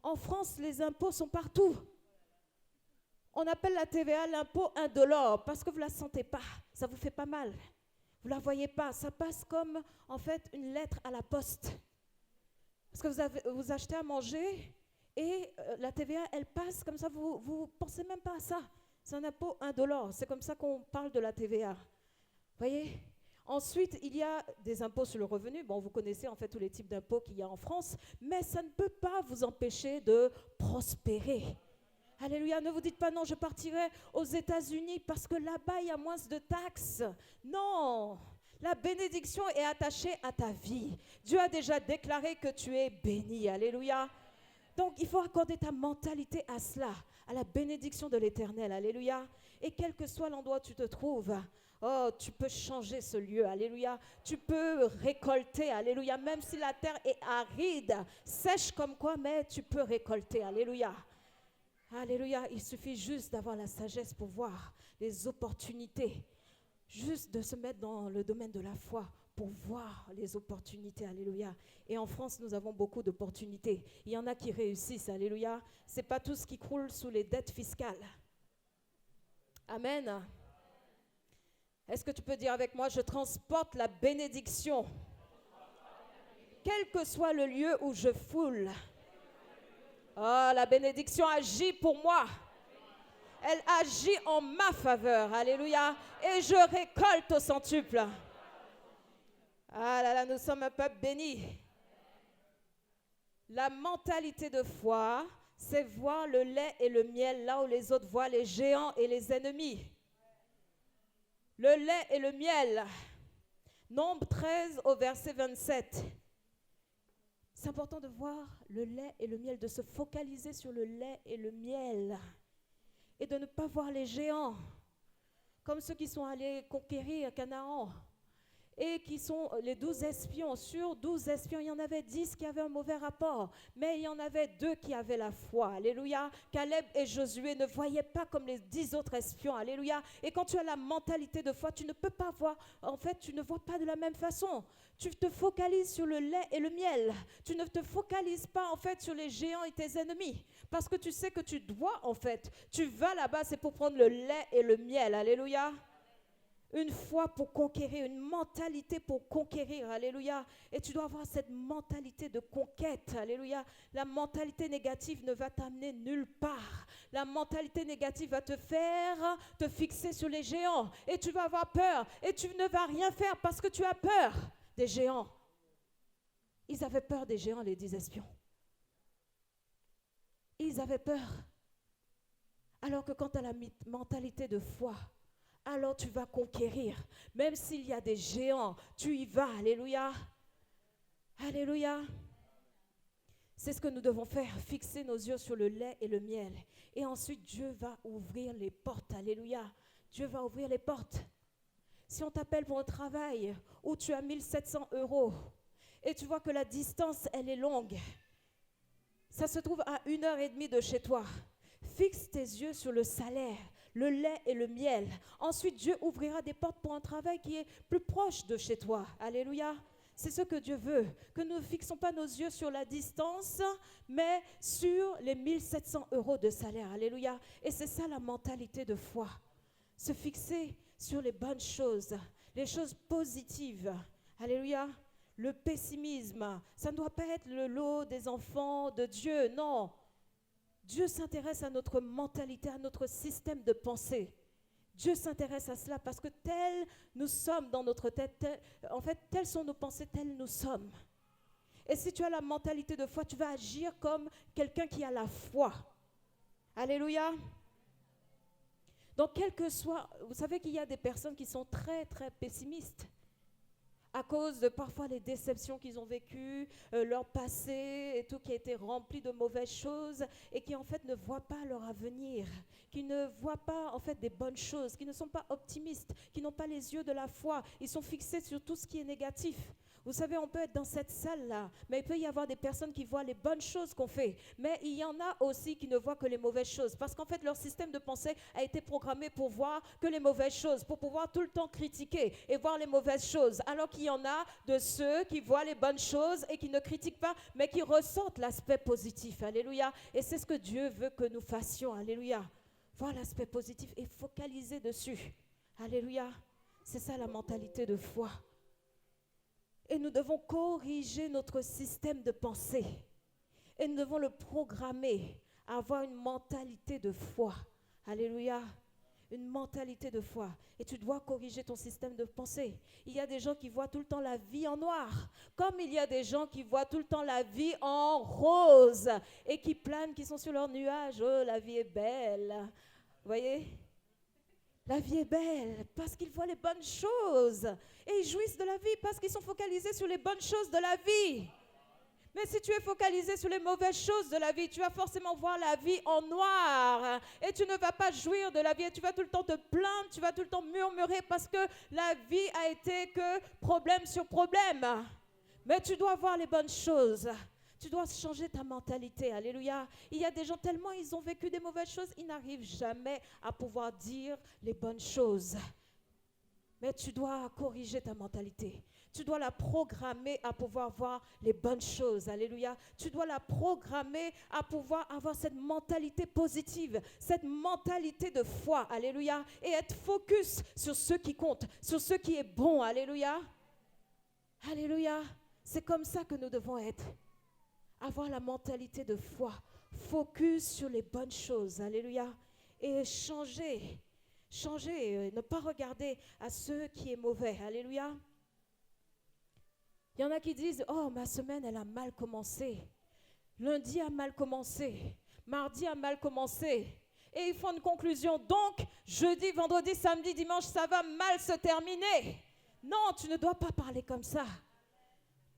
En France, les impôts sont partout. On appelle la TVA l'impôt indolore parce que vous ne la sentez pas, ça ne vous fait pas mal. Vous ne la voyez pas, ça passe comme en fait une lettre à la poste. Parce que vous achetez à manger et la TVA, elle passe comme ça, vous ne pensez même pas à ça. C'est un impôt indolore, c'est comme ça qu'on parle de la TVA. Vous voyez ? Ensuite, il y a des impôts sur le revenu. Bon, vous connaissez en fait tous les types d'impôts qu'il y a en France, mais ça ne peut pas vous empêcher de prospérer. Alléluia, ne vous dites pas non, je partirai aux États-Unis parce que là-bas, il y a moins de taxes. Non, la bénédiction est attachée à ta vie. Dieu a déjà déclaré que tu es béni. Alléluia. Donc, il faut accorder ta mentalité à cela, à la bénédiction de l'Éternel. Alléluia. Et quel que soit l'endroit où tu te trouves, oh, tu peux changer ce lieu. Alléluia. Tu peux récolter. Alléluia. Même si la terre est aride, sèche comme quoi, mais tu peux récolter. Alléluia. Alléluia, il suffit juste d'avoir la sagesse pour voir les opportunités, juste de se mettre dans le domaine de la foi pour voir les opportunités, alléluia. Et en France, nous avons beaucoup d'opportunités. Il y en a qui réussissent, alléluia. Ce n'est pas tous qui croulent sous les dettes fiscales. Amen. Est-ce que tu peux dire avec moi, je transporte la bénédiction, quel que soit le lieu où je foule. Oh, la bénédiction agit pour moi. Elle agit en ma faveur. Alléluia. Et je récolte au centuple. Ah là là, nous sommes un peuple béni. La mentalité de foi, c'est voir le lait et le miel là où les autres voient les géants et les ennemis. Le lait et le miel. Nombre 13 au verset 27. C'est important de voir le lait et le miel, de se focaliser sur le lait et le miel et de ne pas voir les géants, comme ceux qui sont allés conquérir Canaan et qui sont les 12 espions. Sur 12 espions, il y en avait 10 qui avaient un mauvais rapport, mais il y en avait 2 qui avaient la foi. Alléluia. Caleb et Josué ne voyaient pas comme les 10 autres espions. Alléluia. Et quand tu as la mentalité de foi, tu ne peux pas voir, en fait, tu ne vois pas de la même façon. Tu te focalises sur le lait et le miel. Tu ne te focalises pas, en fait, sur les géants et tes ennemis. Parce que tu sais que tu dois, en fait, tu vas là-bas, c'est pour prendre le lait et le miel. Alléluia. Une foi pour conquérir, une mentalité pour conquérir, alléluia. Et tu dois avoir cette mentalité de conquête, alléluia. La mentalité négative ne va t'amener nulle part. La mentalité négative va te faire te fixer sur les géants. Et tu vas avoir peur. Et tu ne vas rien faire parce que tu as peur des géants. Ils avaient peur des géants, les 10 espions. Ils avaient peur. Alors que quand tu as la mentalité de foi, alors tu vas conquérir. Même s'il y a des géants, tu y vas. Alléluia. Alléluia. C'est ce que nous devons faire, fixer nos yeux sur le lait et le miel. Et ensuite, Dieu va ouvrir les portes. Alléluia. Dieu va ouvrir les portes. Si on t'appelle pour un travail où tu as 1700 € et tu vois que la distance, elle est longue, ça se trouve à 1h30 de chez toi. Fixe tes yeux sur le salaire, le lait et le miel. Ensuite, Dieu ouvrira des portes pour un travail qui est plus proche de chez toi. Alléluia. C'est ce que Dieu veut, que nous ne fixons pas nos yeux sur la distance, mais sur les 1700 € de salaire. Alléluia. Et c'est ça la mentalité de foi. Se fixer sur les bonnes choses, les choses positives. Alléluia. Le pessimisme, ça ne doit pas être le lot des enfants de Dieu, non. Dieu s'intéresse à notre mentalité, à notre système de pensée. Dieu s'intéresse à cela parce que tels nous sommes dans notre tête, en fait, telles sont nos pensées, tels nous sommes. Et si tu as la mentalité de foi, tu vas agir comme quelqu'un qui a la foi. Alléluia. Donc, quel que soit, vous savez qu'il y a des personnes qui sont très, très pessimistes. à cause de parfois les déceptions qu'ils ont vécues, leur passé et tout qui a été rempli de mauvaises choses et qui en fait ne voient pas leur avenir, qui ne voient pas en fait des bonnes choses, qui ne sont pas optimistes, qui n'ont pas les yeux de la foi. Ils sont fixés sur tout ce qui est négatif. Vous savez, on peut être dans cette salle-là, mais il peut y avoir des personnes qui voient les bonnes choses qu'on fait. Mais il y en a aussi qui ne voient que les mauvaises choses. Parce qu'en fait, leur système de pensée a été programmé pour voir que les mauvaises choses, pour pouvoir tout le temps critiquer et voir les mauvaises choses. Alors qu'il y en a de ceux qui voient les bonnes choses et qui ne critiquent pas, mais qui ressentent l'aspect positif. Alléluia. Et c'est ce que Dieu veut que nous fassions. Alléluia. Voir l'aspect positif et focaliser dessus. Alléluia. C'est ça la mentalité de foi. Et nous devons corriger notre système de pensée. Et nous devons le programmer à avoir une mentalité de foi. Alléluia. Une mentalité de foi. Et tu dois corriger ton système de pensée. Il y a des gens qui voient tout le temps la vie en noir. Comme il y a des gens qui voient tout le temps la vie en rose. Et qui planent, qui sont sur leur nuage. Oh, la vie est belle. Vous voyez ? La vie est belle parce qu'ils voient les bonnes choses et ils jouissent de la vie parce qu'ils sont focalisés sur les bonnes choses de la vie. Mais si tu es focalisé sur les mauvaises choses de la vie, tu vas forcément voir la vie en noir et tu ne vas pas jouir de la vie et tu vas tout le temps te plaindre, tu vas tout le temps murmurer parce que la vie a été que problème sur problème. Mais tu dois voir les bonnes choses. Tu dois changer ta mentalité. Alléluia. Il y a des gens tellement ils ont vécu des mauvaises choses, ils n'arrivent jamais à pouvoir dire les bonnes choses. Mais tu dois corriger ta mentalité. Tu dois la programmer à pouvoir voir les bonnes choses. Alléluia. Tu dois la programmer à pouvoir avoir cette mentalité positive, cette mentalité de foi. Alléluia. Et être focus sur ce qui compte, sur ce qui est bon. Alléluia. Alléluia. C'est comme ça que nous devons être. Avoir la mentalité de foi, focus sur les bonnes choses, alléluia, et changer, ne pas regarder à ce qui est mauvais, alléluia. Il y en a qui disent, oh, ma semaine, elle a mal commencé, lundi a mal commencé, mardi a mal commencé, et ils font une conclusion, donc, jeudi, vendredi, samedi, dimanche, ça va mal se terminer. Non, tu ne dois pas parler comme ça.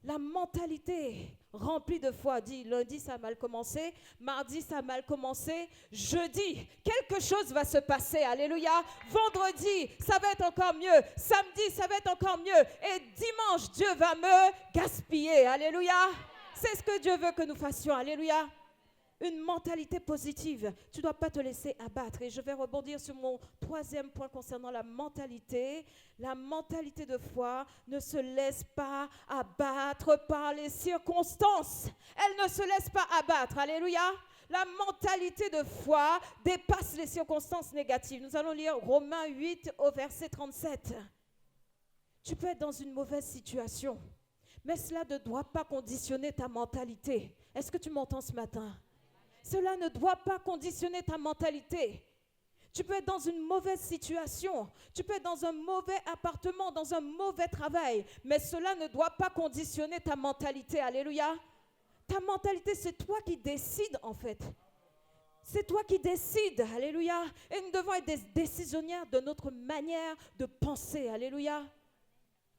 La mentalité remplie de foi dit lundi ça a mal commencé, mardi ça a mal commencé, jeudi quelque chose va se passer, alléluia, vendredi ça va être encore mieux, samedi ça va être encore mieux et dimanche Dieu va me gaspiller, alléluia. C'est ce que Dieu veut que nous fassions, alléluia. Une mentalité positive. Tu ne dois pas te laisser abattre. Et je vais rebondir sur mon troisième point concernant la mentalité. La mentalité de foi ne se laisse pas abattre par les circonstances. Elle ne se laisse pas abattre. Alléluia. La mentalité de foi dépasse les circonstances négatives. Nous allons lire Romains 8 au verset 37. Tu peux être dans une mauvaise situation, mais cela ne doit pas conditionner ta mentalité. Est-ce que tu m'entends ce matin? Cela ne doit pas conditionner ta mentalité. Tu peux être dans une mauvaise situation, tu peux être dans un mauvais appartement, dans un mauvais travail, mais cela ne doit pas conditionner ta mentalité. Alléluia. Ta mentalité, c'est toi qui décides en fait. C'est toi qui décides. Alléluia. Et nous devons être des décisionnaires de notre manière de penser. Alléluia.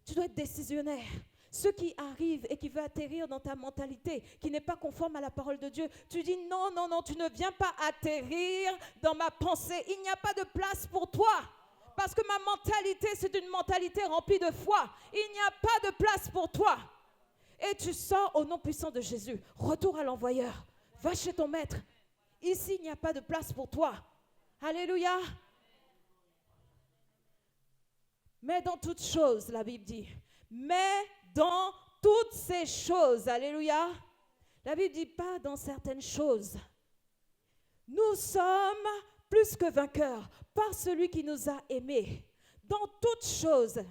Tu dois être décisionnaire. Ce qui arrive et qui veut atterrir dans ta mentalité, qui n'est pas conforme à la parole de Dieu, tu dis non, non, non, tu ne viens pas atterrir dans ma pensée. Il n'y a pas de place pour toi. Parce que ma mentalité, c'est une mentalité remplie de foi. Il n'y a pas de place pour toi. Et tu sors au nom puissant de Jésus. Retour à l'envoyeur. Va chez ton maître. Ici, il n'y a pas de place pour toi. Alléluia. Mais dans toutes choses, la Bible dit, mais dans toutes ces choses, alléluia, la Bible dit pas dans certaines choses. Nous sommes plus que vainqueurs par celui qui nous a aimés. Dans toutes choses.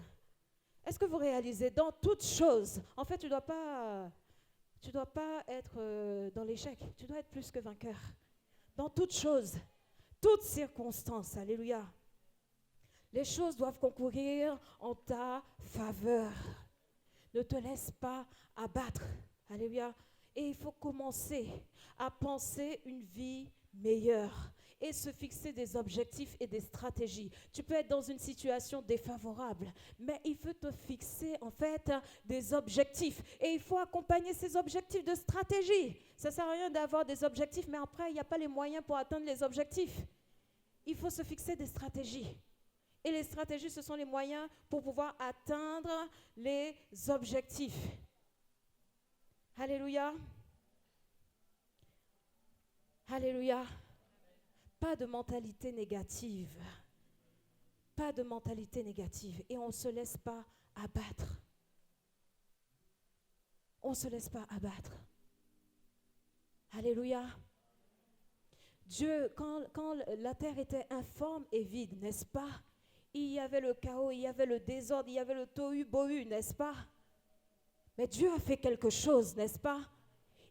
Est-ce que vous réalisez? Dans toutes choses. En fait, tu dois pas être dans l'échec. Tu dois être plus que vainqueur. Dans toutes choses. Toutes circonstances, alléluia. Les choses doivent concourir en ta faveur. Ne te laisse pas abattre. Alléluia. Et il faut commencer à penser une vie meilleure et se fixer des objectifs et des stratégies. Tu peux être dans une situation défavorable, mais il faut te fixer en fait des objectifs et il faut accompagner ces objectifs de stratégie. Ça ne sert à rien d'avoir des objectifs, mais après, il n'y a pas les moyens pour atteindre les objectifs. Il faut se fixer des stratégies. Et les stratégies, ce sont les moyens pour pouvoir atteindre les objectifs. Alléluia. Alléluia. Pas de mentalité négative. Pas de mentalité négative. Et on ne se laisse pas abattre. On ne se laisse pas abattre. Alléluia. Dieu, quand la terre était informe et vide, n'est-ce pas? Il y avait le chaos, il y avait le désordre, il y avait le tohu-bohu, n'est-ce pas? Mais Dieu a fait quelque chose, n'est-ce pas?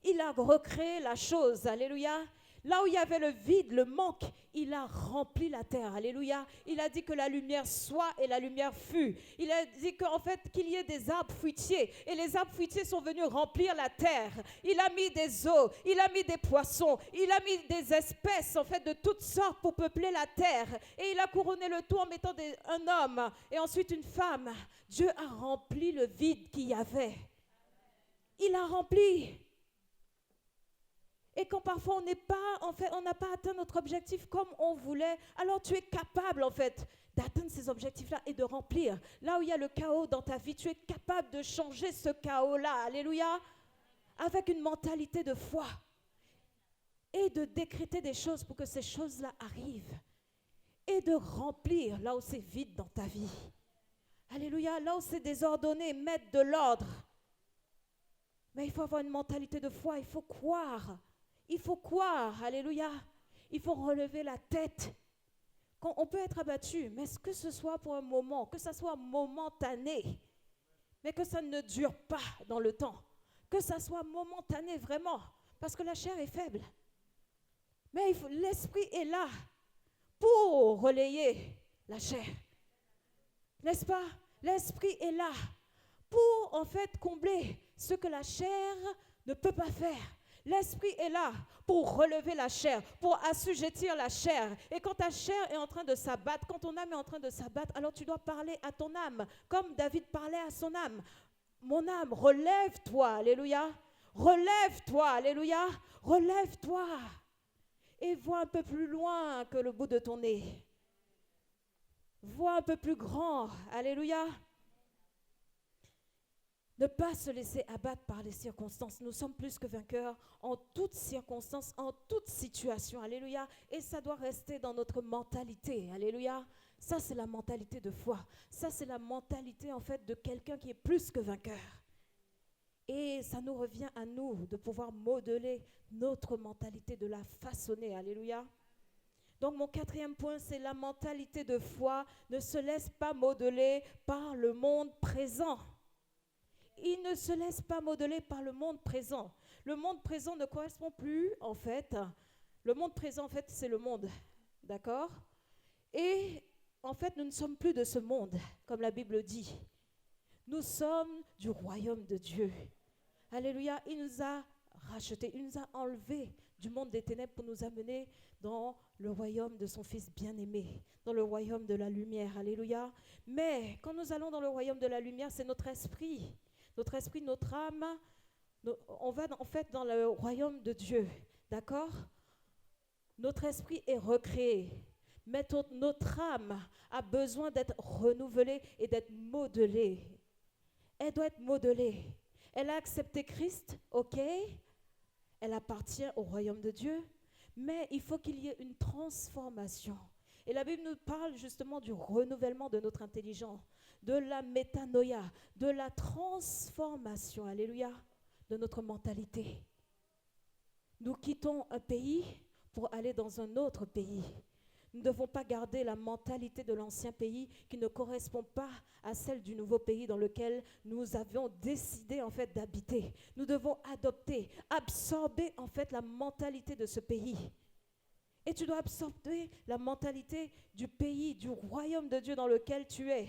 Il a recréé la chose, alléluia. Là où il y avait le vide, le manque, il a rempli la terre, alléluia. Il a dit que la lumière soit et la lumière fut. Il a dit qu'en fait, qu'il y ait des arbres fruitiers. Et les arbres fruitiers sont venus remplir la terre. Il a mis des eaux, il a mis des poissons, il a mis des espèces, en fait, de toutes sortes pour peupler la terre. Et il a couronné le tout en mettant un homme et ensuite une femme. Dieu a rempli le vide qu'il y avait. Il a rempli. Et quand parfois on n'est pas, en fait, on n'a pas atteint notre objectif comme on voulait, alors tu es capable en fait d'atteindre ces objectifs-là et de remplir. Là où il y a le chaos dans ta vie, tu es capable de changer ce chaos-là, alléluia, avec une mentalité de foi et de décréter des choses pour que ces choses-là arrivent et de remplir là où c'est vide dans ta vie. Alléluia, là où c'est désordonné, mettre de l'ordre. Mais il faut avoir une mentalité de foi, il faut croire. Il faut croire, alléluia. Il faut relever la tête. Quand on peut être abattu, mais que ce soit pour un moment, que ce soit momentané, mais que ça ne dure pas dans le temps. Que ça soit momentané vraiment, parce que la chair est faible. Mais l'esprit est là pour relayer la chair. N'est-ce pas? L'esprit est là pour en fait combler ce que la chair ne peut pas faire. L'esprit est là pour relever la chair, pour assujettir la chair. Et quand ta chair est en train de s'abattre, quand ton âme est en train de s'abattre, alors tu dois parler à ton âme, comme David parlait à son âme. Mon âme, relève-toi, alléluia. Relève-toi, alléluia. Relève-toi. Et vois un peu plus loin que le bout de ton nez. Vois un peu plus grand, alléluia. Ne pas se laisser abattre par les circonstances. Nous sommes plus que vainqueurs en toutes circonstances, en toute situation. Alléluia. Et ça doit rester dans notre mentalité. Alléluia. Ça, c'est la mentalité de foi. Ça, c'est la mentalité, en fait, de quelqu'un qui est plus que vainqueur. Et ça nous revient à nous de pouvoir modeler notre mentalité, de la façonner. Alléluia. Donc, mon quatrième point, c'est la mentalité de foi ne se laisse pas modeler par le monde présent. Il ne se laisse pas modeler par le monde présent. Le monde présent ne correspond plus, en fait. Le monde présent, en fait, c'est le monde. D'accord? Et, en fait, nous ne sommes plus de ce monde, comme la Bible dit. Nous sommes du royaume de Dieu. Alléluia. Il nous a rachetés. Il nous a enlevés du monde des ténèbres pour nous amener dans le royaume de son Fils bien-aimé, dans le royaume de la lumière. Alléluia. Mais, quand nous allons dans le royaume de la lumière, c'est notre esprit. Notre esprit, notre âme, on va en fait dans le royaume de Dieu, d'accord? Notre esprit est recréé, mais notre âme a besoin d'être renouvelée et d'être modelée. Elle doit être modelée. Elle a accepté Christ, ok? Elle appartient au royaume de Dieu, mais il faut qu'il y ait une transformation. Et la Bible nous parle justement du renouvellement de notre intelligence, de la métanoïa, de la transformation, alléluia, de notre mentalité. Nous quittons un pays pour aller dans un autre pays. Nous ne devons pas garder la mentalité de l'ancien pays qui ne correspond pas à celle du nouveau pays dans lequel nous avions décidé en fait d'habiter. Nous devons adopter, absorber en fait la mentalité de ce pays. Et tu dois absorber la mentalité du pays, du royaume de Dieu dans lequel tu es.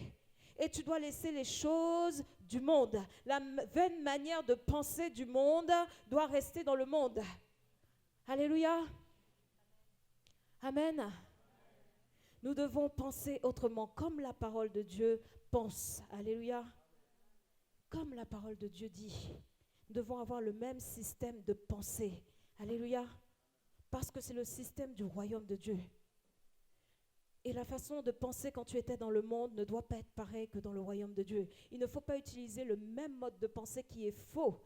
Et tu dois laisser les choses du monde. La vaine manière de penser du monde doit rester dans le monde. Alléluia. Amen. Nous devons penser autrement, comme la parole de Dieu pense. Alléluia. Comme la parole de Dieu dit. Nous devons avoir le même système de pensée. Alléluia. Parce que c'est le système du royaume de Dieu. Et la façon de penser quand tu étais dans le monde ne doit pas être pareille que dans le royaume de Dieu. Il ne faut pas utiliser le même mode de pensée qui est faux.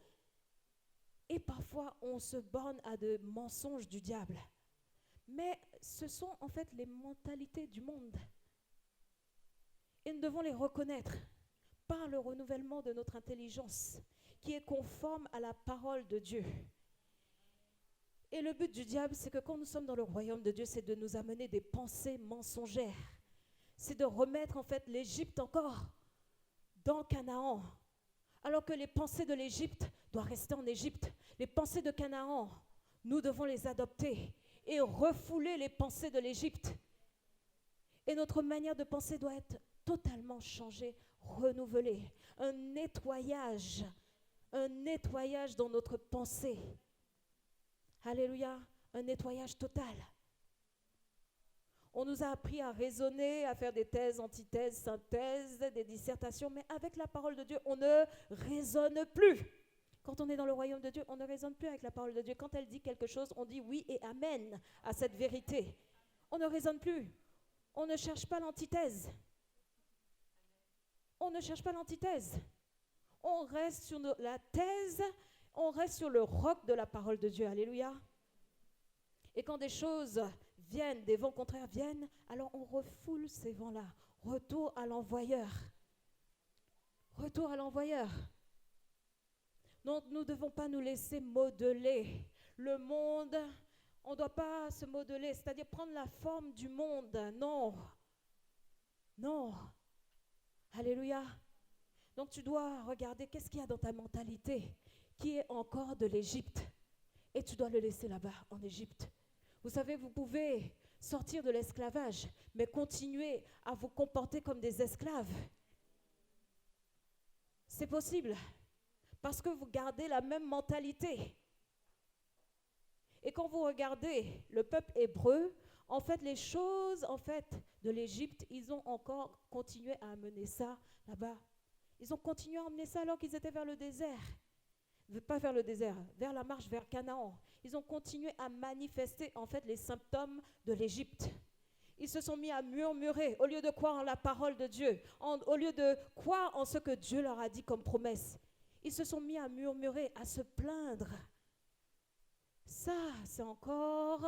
Et parfois, on se borne à des mensonges du diable. Mais ce sont en fait les mentalités du monde. Et nous devons les reconnaître par le renouvellement de notre intelligence, qui est conforme à la parole de Dieu. Et le but du diable, c'est que quand nous sommes dans le royaume de Dieu, c'est de nous amener des pensées mensongères. C'est de remettre en fait l'Égypte encore dans Canaan. Alors que les pensées de l'Égypte doivent rester en Égypte. Les pensées de Canaan, nous devons les adopter et refouler les pensées de l'Égypte. Et notre manière de penser doit être totalement changée, renouvelée. Un nettoyage dans notre pensée. Alléluia, un nettoyage total. On nous a appris à raisonner, à faire des thèses, antithèses, synthèses, des dissertations, mais avec la parole de Dieu, on ne raisonne plus. Quand on est dans le royaume de Dieu, on ne raisonne plus avec la parole de Dieu. Quand elle dit quelque chose, on dit oui et amen à cette vérité. On ne raisonne plus. On ne cherche pas l'antithèse. On ne cherche pas l'antithèse. On reste sur la thèse. On reste sur le roc de la parole de Dieu. Alléluia. Et quand des choses viennent, des vents contraires viennent, alors on refoule ces vents-là. Retour à l'envoyeur. Retour à l'envoyeur. Donc nous ne devons pas nous laisser modeler. Le monde, on ne doit pas se modeler, c'est-à-dire prendre la forme du monde. Non. Non. Alléluia. Donc tu dois regarder qu'est-ce qu'il y a dans ta mentalité qui est encore de l'Égypte. Et tu dois le laisser là-bas, en Égypte. Vous savez, vous pouvez sortir de l'esclavage, mais continuer à vous comporter comme des esclaves. C'est possible, parce que vous gardez la même mentalité. Et quand vous regardez le peuple hébreu, en fait, les choses de l'Égypte, ils ont encore continué à amener ça là-bas. Ils ont continué à emmener ça alors qu'ils étaient vers le désert. Pas vers le désert, vers la marche vers Canaan. Ils ont continué à manifester en fait les symptômes de l'Égypte. Ils se sont mis à murmurer au lieu de croire en la parole de Dieu, au lieu de croire en ce que Dieu leur a dit comme promesse. Ils se sont mis à murmurer, à se plaindre. Ça, c'est encore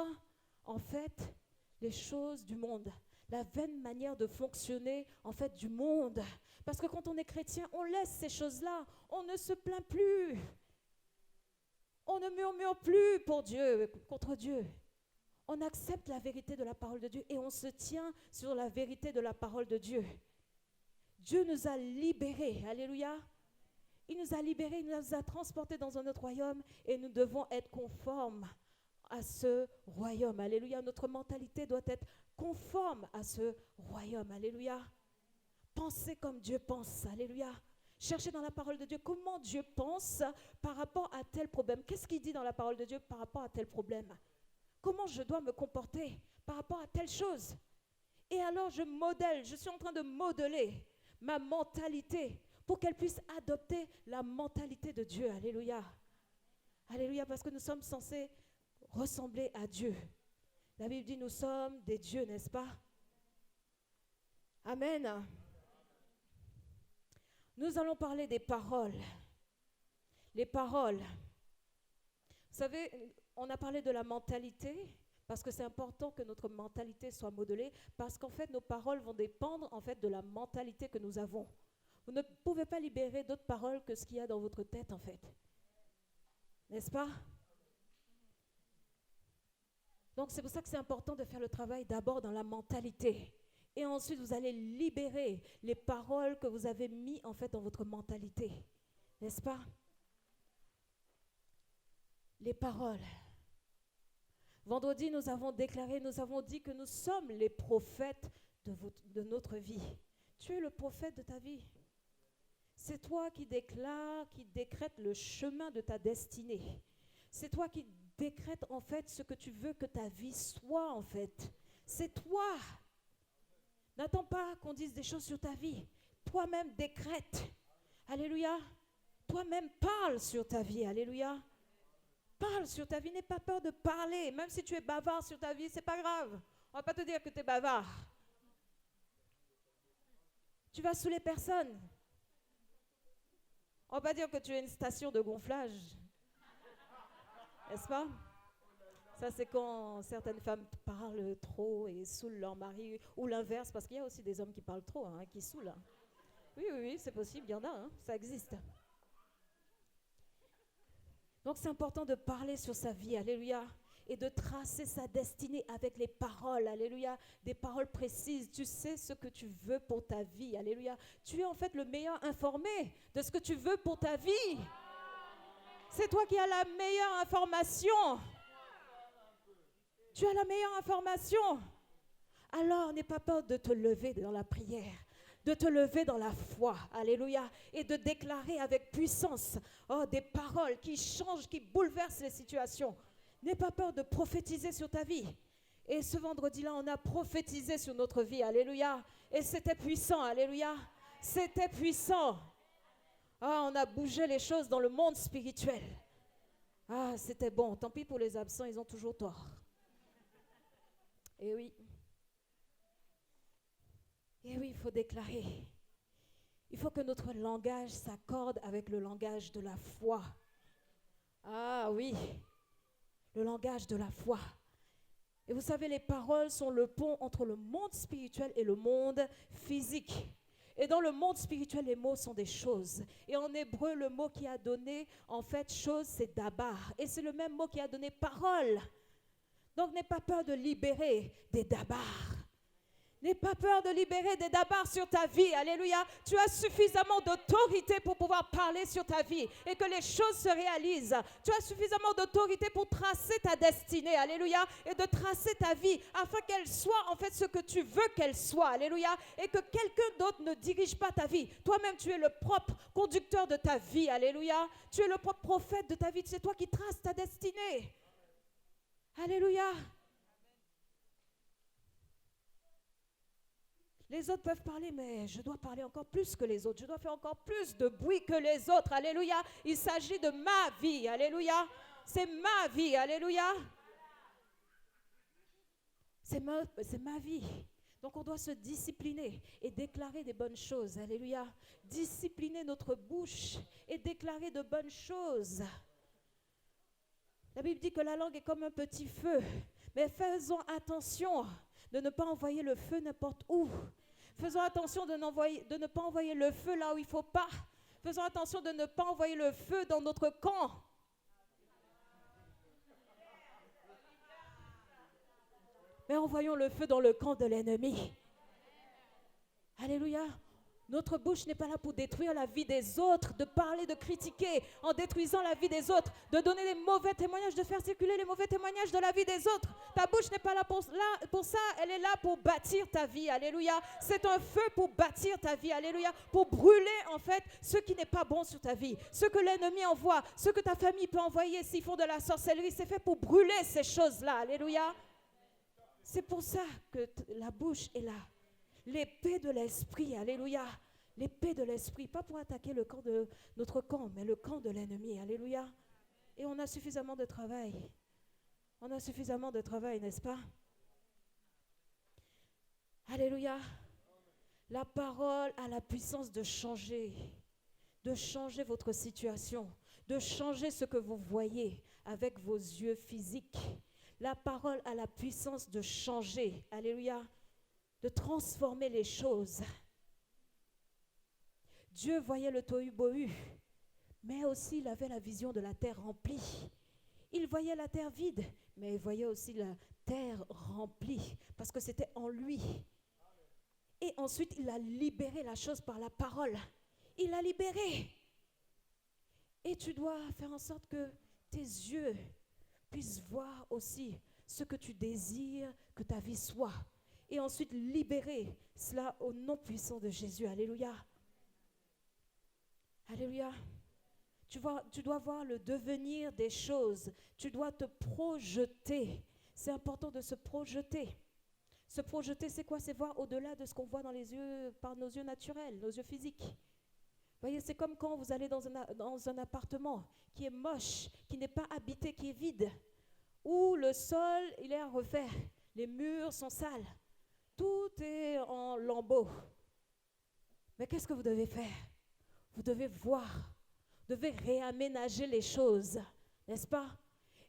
en fait les choses du monde, la vaine manière de fonctionner en fait du monde. Parce que quand on est chrétien, on laisse ces choses-là, on ne se plaint plus. On ne murmure plus pour Dieu, contre Dieu. On accepte la vérité de la parole de Dieu et on se tient sur la vérité de la parole de Dieu. Dieu nous a libérés, alléluia. Il nous a libérés, il nous a transportés dans un autre royaume et nous devons être conformes à ce royaume, alléluia. Notre mentalité doit être conforme à ce royaume, alléluia. Pensez comme Dieu pense, alléluia. Cherchez dans la parole de Dieu comment Dieu pense par rapport à tel problème. Qu'est-ce qu'il dit dans la parole de Dieu par rapport à tel problème? Comment je dois me comporter par rapport à telle chose? Et alors je suis en train de modeler ma mentalité pour qu'elle puisse adopter la mentalité de Dieu. Alléluia. Alléluia, parce que nous sommes censés ressembler à Dieu. La Bible dit nous sommes des dieux, n'est-ce pas? Amen. Nous allons parler des paroles. Les paroles. Vous savez, on a parlé de la mentalité, parce que c'est important que notre mentalité soit modelée, parce qu'en fait, nos paroles vont dépendre en fait de la mentalité que nous avons. Vous ne pouvez pas libérer d'autres paroles que ce qu'il y a dans votre tête, en fait. N'est-ce pas? Donc, c'est pour ça que c'est important de faire le travail d'abord dans la mentalité. Et ensuite, vous allez libérer les paroles que vous avez mises en fait dans votre mentalité. N'est-ce pas? Les paroles. Vendredi, nous avons déclaré, nous avons dit que nous sommes les prophètes de notre vie. Tu es le prophète de ta vie. C'est toi qui déclare, qui décrète le chemin de ta destinée. C'est toi qui décrète en fait ce que tu veux que ta vie soit en fait. C'est toi. N'attends pas qu'on dise des choses sur ta vie. Toi-même décrète. Alléluia. Toi-même parle sur ta vie. Alléluia. Parle sur ta vie. N'aie pas peur de parler. Même si tu es bavard sur ta vie, c'est pas grave. On va pas te dire que tu es bavard. Tu vas saouler personne. On va pas dire que tu es une station de gonflage. N'est-ce pas? Ça, c'est quand certaines femmes parlent trop et saoulent leur mari, ou l'inverse, parce qu'il y a aussi des hommes qui parlent trop, hein, qui saoulent. Hein. Oui, c'est possible, il y en a, hein, ça existe. Donc, c'est important de parler sur sa vie, alléluia, et de tracer sa destinée avec les paroles, alléluia, des paroles précises. Tu sais ce que tu veux pour ta vie, alléluia. Tu es en fait le meilleur informé de ce que tu veux pour ta vie. C'est toi qui as la meilleure information. Tu as la meilleure information. Alors, n'aie pas peur de te lever dans la prière, de te lever dans la foi, alléluia, et de déclarer avec puissance des paroles qui changent, qui bouleversent les situations. N'aie pas peur de prophétiser sur ta vie. Et ce vendredi-là, on a prophétisé sur notre vie, alléluia, et c'était puissant, alléluia, c'était puissant. On a bougé les choses dans le monde spirituel. C'était bon. Tant pis pour les absents, ils ont toujours tort. Et oui, il faut déclarer. Il faut que notre langage s'accorde avec le langage de la foi. Ah oui, le langage de la foi. Et vous savez, les paroles sont le pont entre le monde spirituel et le monde physique. Et dans le monde spirituel, les mots sont des choses. Et en hébreu, le mot qui a donné, en fait, chose, c'est dabar. Et c'est le même mot qui a donné parole. Donc, n'aie pas peur de libérer des dabars. N'aie pas peur de libérer des dabars sur ta vie. Alléluia. Tu as suffisamment d'autorité pour pouvoir parler sur ta vie et que les choses se réalisent. Tu as suffisamment d'autorité pour tracer ta destinée. Alléluia. Et de tracer ta vie afin qu'elle soit en fait ce que tu veux qu'elle soit. Alléluia. Et que quelqu'un d'autre ne dirige pas ta vie. Toi-même, tu es le propre conducteur de ta vie. Alléluia. Tu es le propre prophète de ta vie. C'est toi qui traces ta destinée. Alléluia. Les autres peuvent parler, mais je dois parler encore plus que les autres. Je dois faire encore plus de bruit que les autres. Alléluia. Il s'agit de ma vie. Alléluia. C'est ma vie. Alléluia. C'est ma vie. Donc on doit se discipliner et déclarer des bonnes choses. Alléluia. Discipliner notre bouche et déclarer de bonnes choses. La Bible dit que la langue est comme un petit feu. Mais faisons attention de ne pas envoyer le feu n'importe où. Faisons attention de ne pas envoyer le feu là où il ne faut pas. Faisons attention de ne pas envoyer le feu dans notre camp. Mais envoyons le feu dans le camp de l'ennemi. Alléluia. Notre bouche n'est pas là pour détruire la vie des autres, de parler, de critiquer en détruisant la vie des autres, de donner des mauvais témoignages, de faire circuler les mauvais témoignages de la vie des autres. Ta bouche n'est pas là pour ça, elle est là pour bâtir ta vie. Alléluia. C'est un feu pour bâtir ta vie. Alléluia. Pour brûler en fait ce qui n'est pas bon sur ta vie, ce que l'ennemi envoie, ce que ta famille peut envoyer s'ils font de la sorcellerie. C'est fait pour brûler ces choses-là. Alléluia. C'est pour ça que la bouche est là. L'épée de l'esprit, alléluia. L'épée de l'esprit, pas pour attaquer le camp de notre camp, mais le camp de l'ennemi, alléluia. Et on a suffisamment de travail. On a suffisamment de travail, n'est-ce pas? Alléluia. La parole a la puissance de changer votre situation, de changer ce que vous voyez avec vos yeux physiques. La parole a la puissance de changer, alléluia, de transformer les choses. Dieu voyait le tohu-bohu, mais aussi il avait la vision de la terre remplie. Il voyait la terre vide, mais il voyait aussi la terre remplie, parce que c'était en lui. Et ensuite, il a libéré la chose par la parole. Il l'a libérée. Et tu dois faire en sorte que tes yeux puissent voir aussi ce que tu désires que ta vie soit. et ensuite libérer cela au nom puissant de Jésus. Alléluia. Alléluia. Tu dois voir le devenir des choses. Tu dois te projeter. C'est important de se projeter. Se projeter, c'est quoi? C'est voir au-delà de ce qu'on voit dans les yeux, par nos yeux naturels, nos yeux physiques. Vous voyez, c'est comme quand vous allez dans un appartement qui est moche, qui n'est pas habité, qui est vide, où le sol, il est à refaire. Les murs sont sales. Tout est en lambeaux. Mais qu'est-ce que vous devez faire? Vous devez voir. Vous devez réaménager les choses, n'est-ce pas?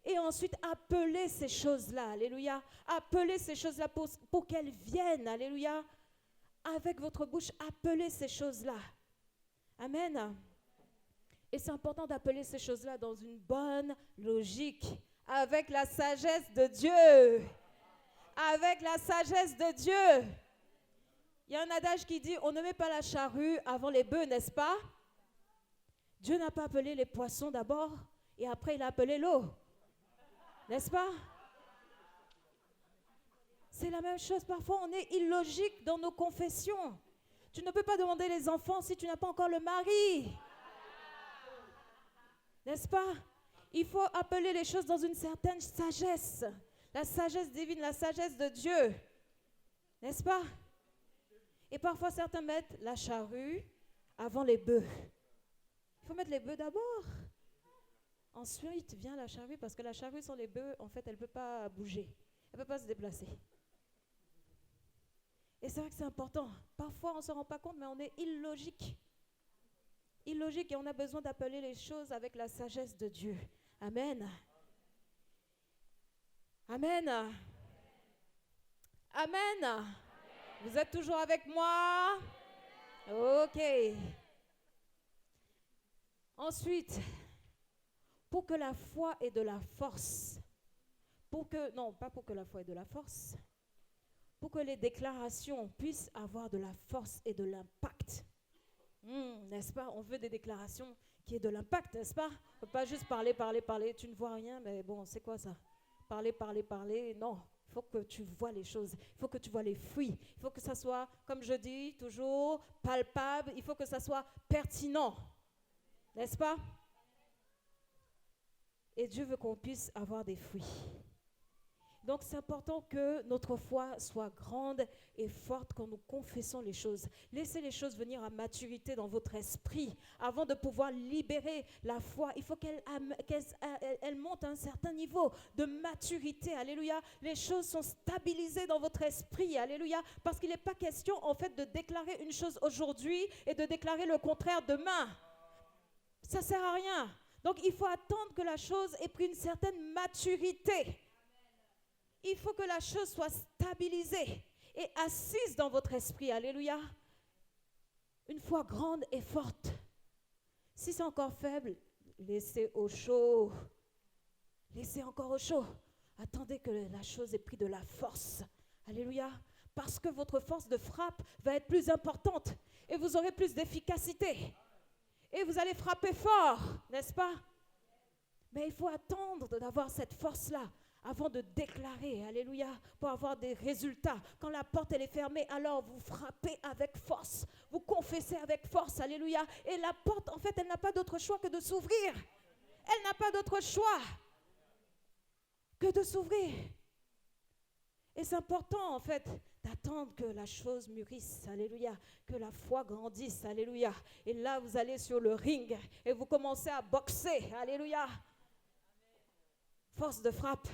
Et ensuite, appeler ces choses-là, alléluia. Appeler ces choses-là pour qu'elles viennent, alléluia. Avec votre bouche, appelez ces choses-là. Amen. Et c'est important d'appeler ces choses-là dans une bonne logique, avec la sagesse de Dieu. Avec la sagesse de Dieu. Il y a un adage qui dit, on ne met pas la charrue avant les bœufs, n'est-ce pas? Dieu n'a pas appelé les poissons d'abord, et après il a appelé l'eau. N'est-ce pas? C'est la même chose. Parfois, on est illogique dans nos confessions. Tu ne peux pas demander les enfants si tu n'as pas encore le mari. N'est-ce pas? Il faut appeler les choses dans une certaine sagesse. La sagesse divine, la sagesse de Dieu. N'est-ce pas? Et parfois, certains mettent la charrue avant les bœufs. Il faut mettre les bœufs d'abord. Ensuite vient la charrue, parce que la charrue sans les bœufs, en fait, elle ne peut pas bouger. Elle ne peut pas se déplacer. Et c'est vrai que c'est important. Parfois, on ne se rend pas compte, mais on est illogique. Illogique, et on a besoin d'appeler les choses avec la sagesse de Dieu. Amen. Amen. Amen. Vous êtes toujours avec moi? Ok. Ensuite, pour que la foi ait de la force, pour que les déclarations puissent avoir de la force et de l'impact. N'est-ce pas? On veut des déclarations qui aient de l'impact, n'est-ce pas? On ne peut pas juste parler, tu ne vois rien, mais bon, c'est quoi ça? Parler, non. Il faut que tu vois les choses, il faut que tu vois les fruits, il faut que ça soit, comme je dis toujours, palpable, il faut que ça soit pertinent, n'est-ce pas? Et Dieu veut qu'on puisse avoir des fruits. Donc c'est important que notre foi soit grande et forte quand nous confessons les choses. Laissez les choses venir à maturité dans votre esprit avant de pouvoir libérer la foi. Il faut qu'elle monte à un certain niveau de maturité. Alléluia. Les choses sont stabilisées dans votre esprit. Alléluia. Parce qu'il n'est pas question en fait de déclarer une chose aujourd'hui et de déclarer le contraire demain. Ça ne sert à rien. Donc il faut attendre que la chose ait pris une certaine maturité. Il faut que la chose soit stabilisée et assise dans votre esprit. Alléluia. Une foi grande et forte. Si c'est encore faible, laissez au chaud. Laissez encore au chaud. Attendez que la chose ait pris de la force. Alléluia. Parce que votre force de frappe va être plus importante et vous aurez plus d'efficacité. Et vous allez frapper fort, n'est-ce pas? Mais il faut attendre d'avoir cette force-là avant de déclarer, alléluia, pour avoir des résultats. Quand la porte elle est fermée, alors vous frappez avec force, vous confessez avec force, alléluia. Et la porte, en fait, elle n'a pas d'autre choix que de s'ouvrir. Elle n'a pas d'autre choix que de s'ouvrir. Et c'est important, en fait, d'attendre que la chose mûrisse, alléluia, que la foi grandisse, alléluia. Et là, vous allez sur le ring et vous commencez à boxer, alléluia. Force de frappe.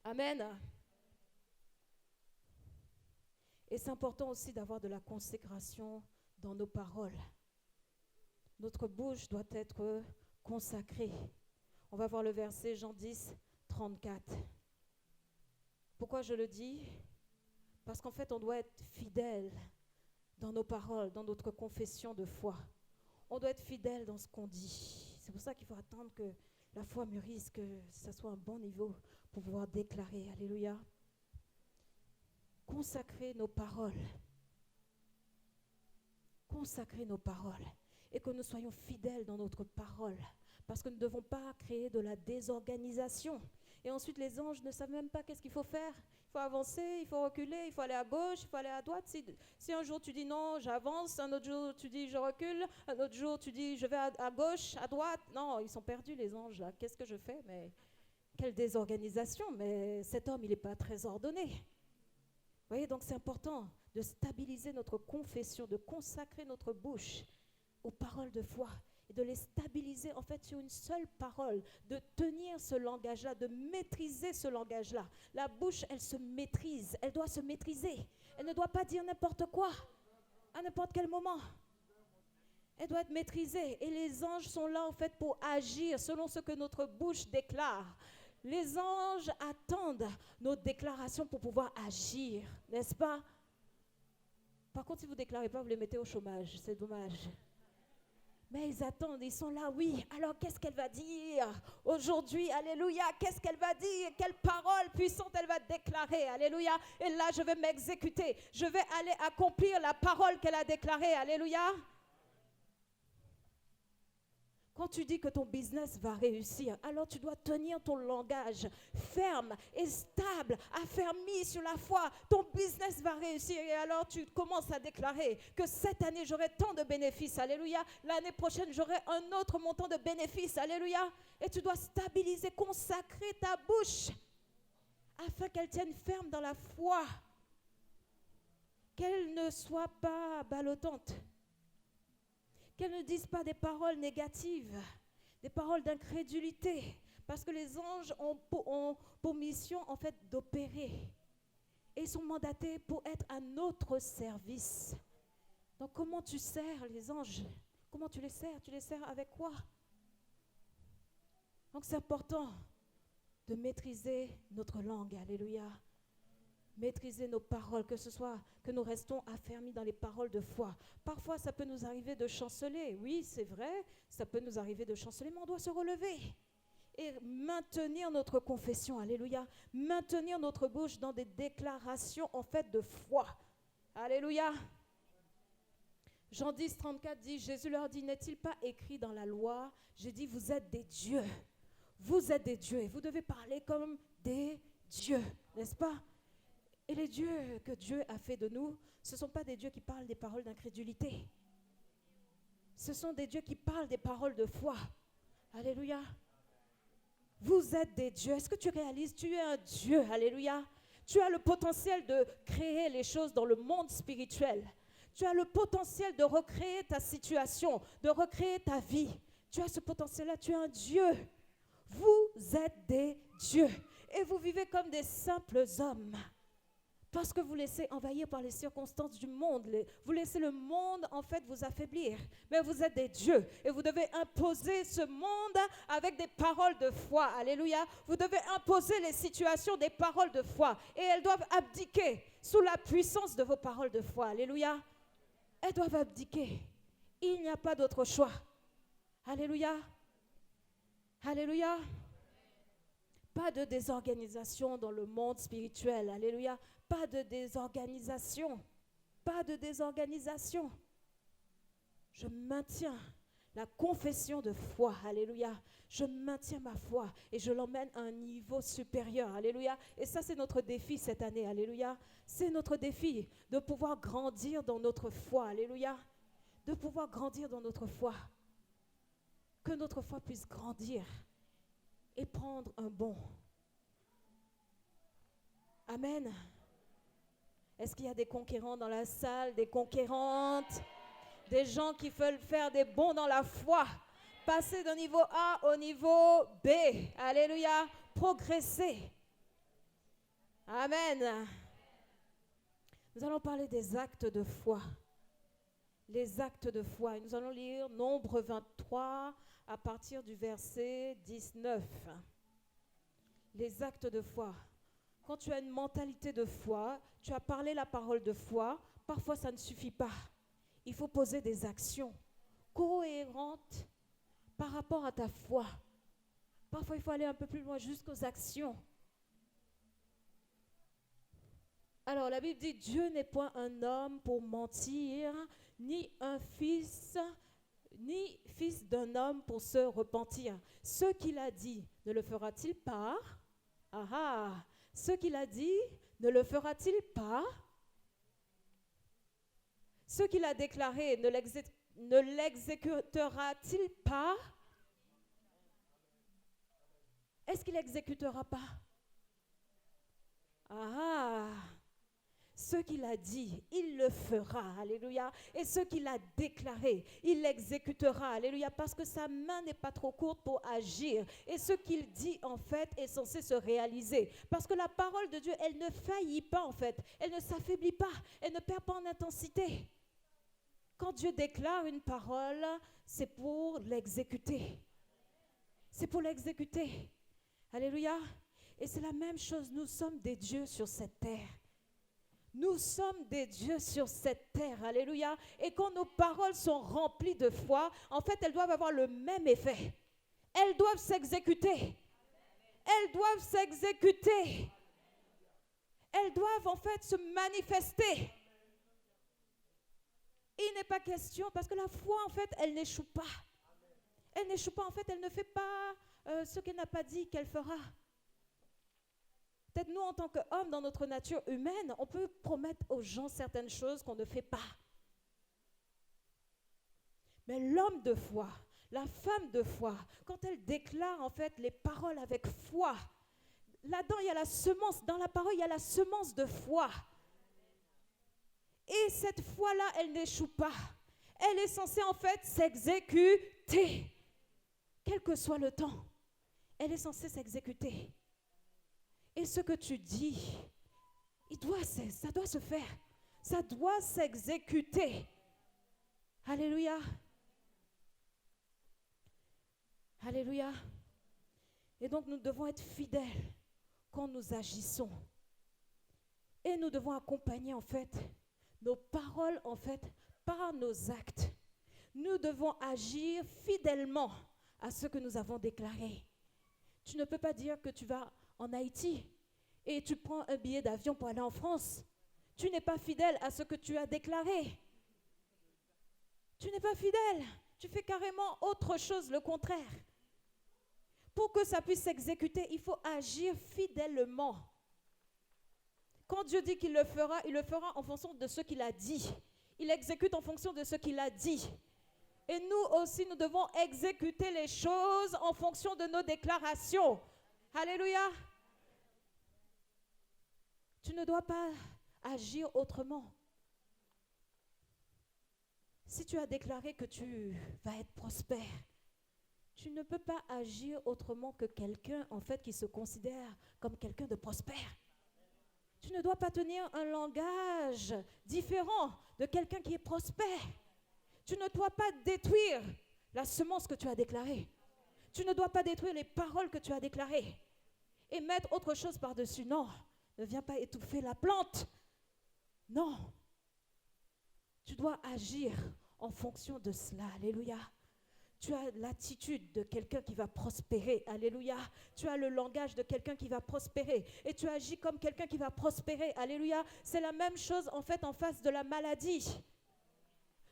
Amen. Et c'est important aussi d'avoir de la consécration dans nos paroles. Notre bouche doit être consacrée. On va voir le verset Jean 10, 34. Pourquoi je le dis? Parce qu'en fait, on doit être fidèle dans nos paroles, dans notre confession de foi. On doit être fidèle dans ce qu'on dit. C'est pour ça qu'il faut attendre que la foi mûrisse, que ça soit un bon niveau pour pouvoir déclarer. Alléluia. Consacrer nos paroles. Consacrer nos paroles. Et que nous soyons fidèles dans notre parole. Parce que nous ne devons pas créer de la désorganisation. Et ensuite, les anges ne savent même pas qu'est-ce qu'il faut faire. Il faut avancer, il faut reculer, il faut aller à gauche, il faut aller à droite. Si un jour tu dis non, j'avance, un autre jour tu dis je recule, un autre jour tu dis je vais à gauche, à droite. Non, ils sont perdus les anges là. Qu'est-ce que je fais? Mais quelle désorganisation. Mais cet homme, il n'est pas très ordonné. Vous voyez, donc c'est important de stabiliser notre confession, de consacrer notre bouche aux paroles de foi et de les stabiliser en fait sur une seule parole, de tenir ce langage-là, de maîtriser ce langage-là. La bouche, elle se maîtrise, elle doit se maîtriser. Elle ne doit pas dire n'importe quoi, à n'importe quel moment. Elle doit être maîtrisée et les anges sont là en fait pour agir selon ce que notre bouche déclare. Les anges attendent nos déclarations pour pouvoir agir, n'est-ce pas? Par contre, si vous ne déclarez pas, vous les mettez au chômage, c'est dommage. Mais ils attendent, ils sont là, oui. Alors, qu'est-ce qu'elle va dire aujourd'hui? Alléluia, qu'est-ce qu'elle va dire? Quelle parole puissante elle va déclarer? Alléluia. Et là, je vais m'exécuter. Je vais aller accomplir la parole qu'elle a déclarée. Alléluia. Quand tu dis que ton business va réussir, alors tu dois tenir ton langage ferme et stable, affermi sur la foi. Ton business va réussir et alors tu commences à déclarer que cette année, j'aurai tant de bénéfices. Alléluia. L'année prochaine, j'aurai un autre montant de bénéfices. Alléluia. Et tu dois stabiliser, consacrer ta bouche afin qu'elle tienne ferme dans la foi. Qu'elle ne soit pas ballottante. Qu'elle ne dise pas des paroles négatives, des paroles d'incrédulité, parce que les anges ont pour mission en fait d'opérer. Et ils sont mandatés pour être à notre service. Donc comment tu sers les anges? Comment tu les sers? Tu les sers avec quoi? Donc c'est important de maîtriser notre langue, alléluia. Maîtriser nos paroles, que ce soit que nous restons affermis dans les paroles de foi. Parfois, ça peut nous arriver de chanceler. Oui, c'est vrai, ça peut nous arriver de chanceler, mais on doit se relever et maintenir notre confession. Alléluia. Maintenir notre bouche dans des déclarations en fait de foi. Alléluia. Jean 10, 34 dit, Jésus leur dit, n'est-il pas écrit dans la loi? J'ai dit, vous êtes des dieux. Vous êtes des dieux et vous devez parler comme des dieux, n'est-ce pas? Et les dieux que Dieu a fait de nous, ce ne sont pas des dieux qui parlent des paroles d'incrédulité. Ce sont des dieux qui parlent des paroles de foi. Alléluia. Vous êtes des dieux. Est-ce que tu réalises? Tu es un Dieu. Alléluia. Tu as le potentiel de créer les choses dans le monde spirituel. Tu as le potentiel de recréer ta situation, de recréer ta vie. Tu as ce potentiel-là. Tu es un Dieu. Vous êtes des dieux. Et vous vivez comme des simples hommes. Parce que vous laissez envahir par les circonstances du monde. Vous laissez le monde, en fait, vous affaiblir. Mais vous êtes des dieux. Et vous devez imposer ce monde avec des paroles de foi. Alléluia. Vous devez imposer les situations des paroles de foi. Et elles doivent abdiquer sous la puissance de vos paroles de foi. Alléluia. Elles doivent abdiquer. Il n'y a pas d'autre choix. Alléluia. Alléluia. Pas de désorganisation dans le monde spirituel. Alléluia. Pas de désorganisation. Pas de désorganisation. Je maintiens la confession de foi. Alléluia. Je maintiens ma foi et je l'emmène à un niveau supérieur. Alléluia. Et ça, c'est notre défi cette année. Alléluia. C'est notre défi de pouvoir grandir dans notre foi. Alléluia. De pouvoir grandir dans notre foi. Que notre foi puisse grandir et prendre un bond. Amen. Est-ce qu'il y a des conquérants dans la salle, des conquérantes, des gens qui veulent faire des bonds dans la foi, passer d'un niveau A au niveau B, alléluia, progresser. Amen. Nous allons parler des actes de foi. Les actes de foi. Et nous allons lire Nombre 23 à partir du verset 19. Les actes de foi. Quand tu as une mentalité de foi, tu as parlé la parole de foi, parfois ça ne suffit pas. Il faut poser des actions cohérentes par rapport à ta foi. Parfois, il faut aller un peu plus loin jusqu'aux actions. Alors, la Bible dit, Dieu n'est point un homme pour mentir, ni fils d'un homme pour se repentir. Ce qu'il a dit, ne le fera-t-il pas? Ah ah, ce qu'il a dit, ne le fera-t-il pas? Ce qu'il a déclaré, ne l'exécutera-t-il pas? Est-ce qu'il n'exécutera pas? Ah, ce qu'il a dit, il le fera, alléluia. Et ce qu'il a déclaré, il l'exécutera, alléluia, parce que sa main n'est pas trop courte pour agir. Et ce qu'il dit, en fait, est censé se réaliser. Parce que la parole de Dieu, elle ne faillit pas, en fait. Elle ne s'affaiblit pas. Elle ne perd pas en intensité. Quand Dieu déclare une parole, c'est pour l'exécuter. C'est pour l'exécuter. Alléluia. Et c'est la même chose, nous sommes des dieux sur cette terre. Nous sommes des dieux sur cette terre, alléluia. Et quand nos paroles sont remplies de foi, en fait, elles doivent avoir le même effet. Elles doivent s'exécuter. Elles doivent s'exécuter. Elles doivent en fait se manifester. Il n'est pas question, parce que la foi, en fait, elle n'échoue pas. Elle n'échoue pas, en fait, elle ne fait pas ce qu'elle n'a pas dit qu'elle fera. Peut-être nous, en tant qu'hommes, dans notre nature humaine, on peut promettre aux gens certaines choses qu'on ne fait pas. Mais l'homme de foi, la femme de foi, quand elle déclare en fait les paroles avec foi, là-dedans il y a la semence, dans la parole il y a la semence de foi. Et cette foi-là, elle n'échoue pas. Elle est censée en fait s'exécuter. Quel que soit le temps, elle est censée s'exécuter. Et ce que tu dis, ça doit se faire. Ça doit s'exécuter. Alléluia. Alléluia. Et donc nous devons être fidèles quand nous agissons. Et nous devons accompagner en fait nos paroles en fait par nos actes. Nous devons agir fidèlement à ce que nous avons déclaré. Tu ne peux pas dire que tu vas en Haïti et tu prends un billet d'avion pour aller en France. Tu n'es pas fidèle à ce que tu as déclaré. Tu n'es pas fidèle. Tu fais carrément autre chose, le contraire. Pour que ça puisse s'exécuter, il faut agir fidèlement. Quand Dieu dit qu'il le fera, il le fera en fonction de ce qu'il a dit. Il exécute en fonction de ce qu'il a dit. Et nous aussi, nous devons exécuter les choses en fonction de nos déclarations. Alléluia. Tu ne dois pas agir autrement. Si tu as déclaré que tu vas être prospère, tu ne peux pas agir autrement que quelqu'un, en fait, qui se considère comme quelqu'un de prospère. Tu ne dois pas tenir un langage différent de quelqu'un qui est prospère. Tu ne dois pas détruire la semence que tu as déclarée. Tu ne dois pas détruire les paroles que tu as déclarées et mettre autre chose par-dessus. Non, ne viens pas étouffer la plante. Non. Tu dois agir en fonction de cela. Alléluia. Tu as l'attitude de quelqu'un qui va prospérer. Alléluia. Tu as le langage de quelqu'un qui va prospérer. Et tu agis comme quelqu'un qui va prospérer. Alléluia. C'est la même chose en fait en face de la maladie.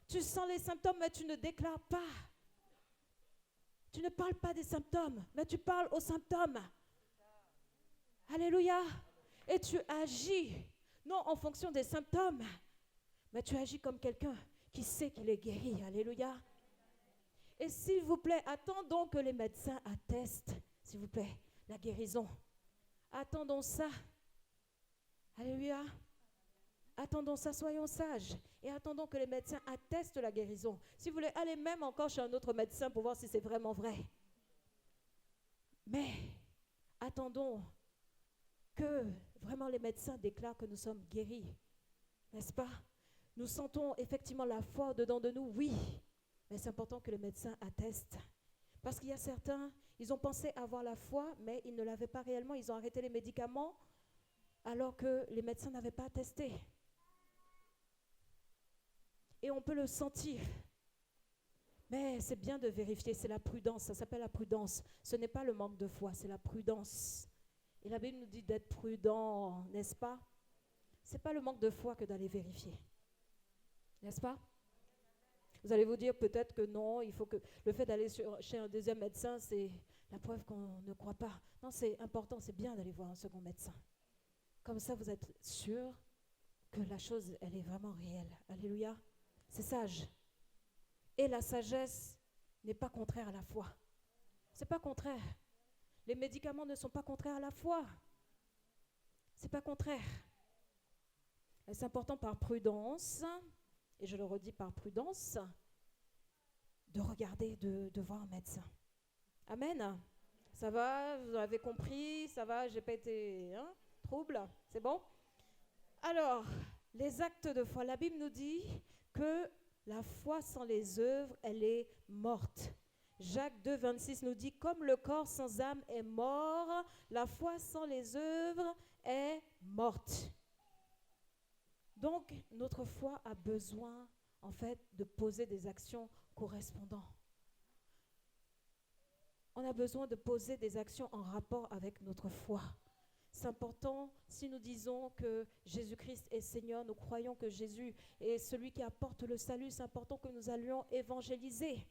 Tu sens les symptômes, mais tu ne déclares pas. Tu ne parles pas des symptômes, mais tu parles aux symptômes. Alléluia. Et tu agis, non en fonction des symptômes, mais tu agis comme quelqu'un qui sait qu'il est guéri. Alléluia. Et s'il vous plaît, attendons que les médecins attestent, s'il vous plaît, la guérison. Attendons ça. Alléluia. Attendons ça, soyons sages. Et attendons que les médecins attestent la guérison. Si vous voulez, allez même encore chez un autre médecin pour voir si c'est vraiment vrai. Mais attendons que vraiment les médecins déclarent que nous sommes guéris. N'est-ce pas? Nous sentons effectivement la foi dedans de nous, oui. Mais c'est important que les médecins attestent. Parce qu'il y a certains, ils ont pensé avoir la foi, mais ils ne l'avaient pas réellement. Ils ont arrêté les médicaments alors que les médecins n'avaient pas attesté. Et on peut le sentir. Mais c'est bien de vérifier, c'est la prudence, ça s'appelle la prudence. Ce n'est pas le manque de foi, c'est la prudence. Et la Bible nous dit d'être prudent, n'est-ce pas? Ce n'est pas le manque de foi que d'aller vérifier. N'est-ce pas? Vous allez vous dire peut-être que non, il faut que le fait d'aller chez un deuxième médecin, c'est La preuve qu'on ne croit pas. Non, c'est important, c'est bien d'aller voir un second médecin. Comme ça, vous êtes sûr que la chose, elle est vraiment réelle. Alléluia. C'est sage. Et la sagesse n'est pas contraire à la foi. C'est pas contraire. Les médicaments ne sont pas contraires à la foi. C'est pas contraire. Et c'est important par prudence, et je le redis par prudence, de regarder, de voir un médecin. Amen. Ça va, vous avez compris, ça va, j'ai pas été trouble, c'est bon? Alors, les actes de foi, la Bible nous dit que la foi sans les œuvres, elle est morte. Jacques 2, 26 nous dit, comme le corps sans âme est mort, la foi sans les œuvres est morte. Donc, notre foi a besoin, en fait, de poser des actions correspondantes. On a besoin de poser des actions en rapport avec notre foi. C'est important, si nous disons que Jésus-Christ est Seigneur, nous croyons que Jésus est celui qui apporte le salut, c'est important que nous allions évangéliser.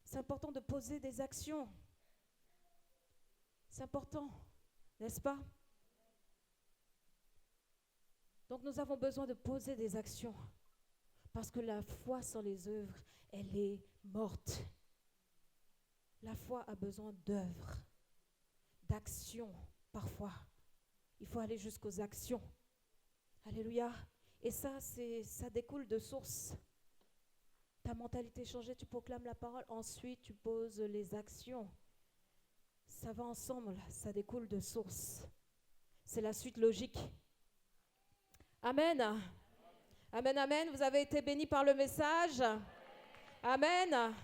C'est important de poser des actions. C'est important, n'est-ce pas? Donc nous avons besoin de poser des actions parce que la foi sans les œuvres, elle est morte. La foi a besoin d'œuvres, d'actions parfois. Il faut aller jusqu'aux actions. Alléluia. Et ça découle de source. Ta mentalité changée, tu proclames la parole, ensuite tu poses les actions. Ça va ensemble, ça découle de source. C'est la suite logique. Amen. Amen, amen. Vous avez été bénis par le message. Amen.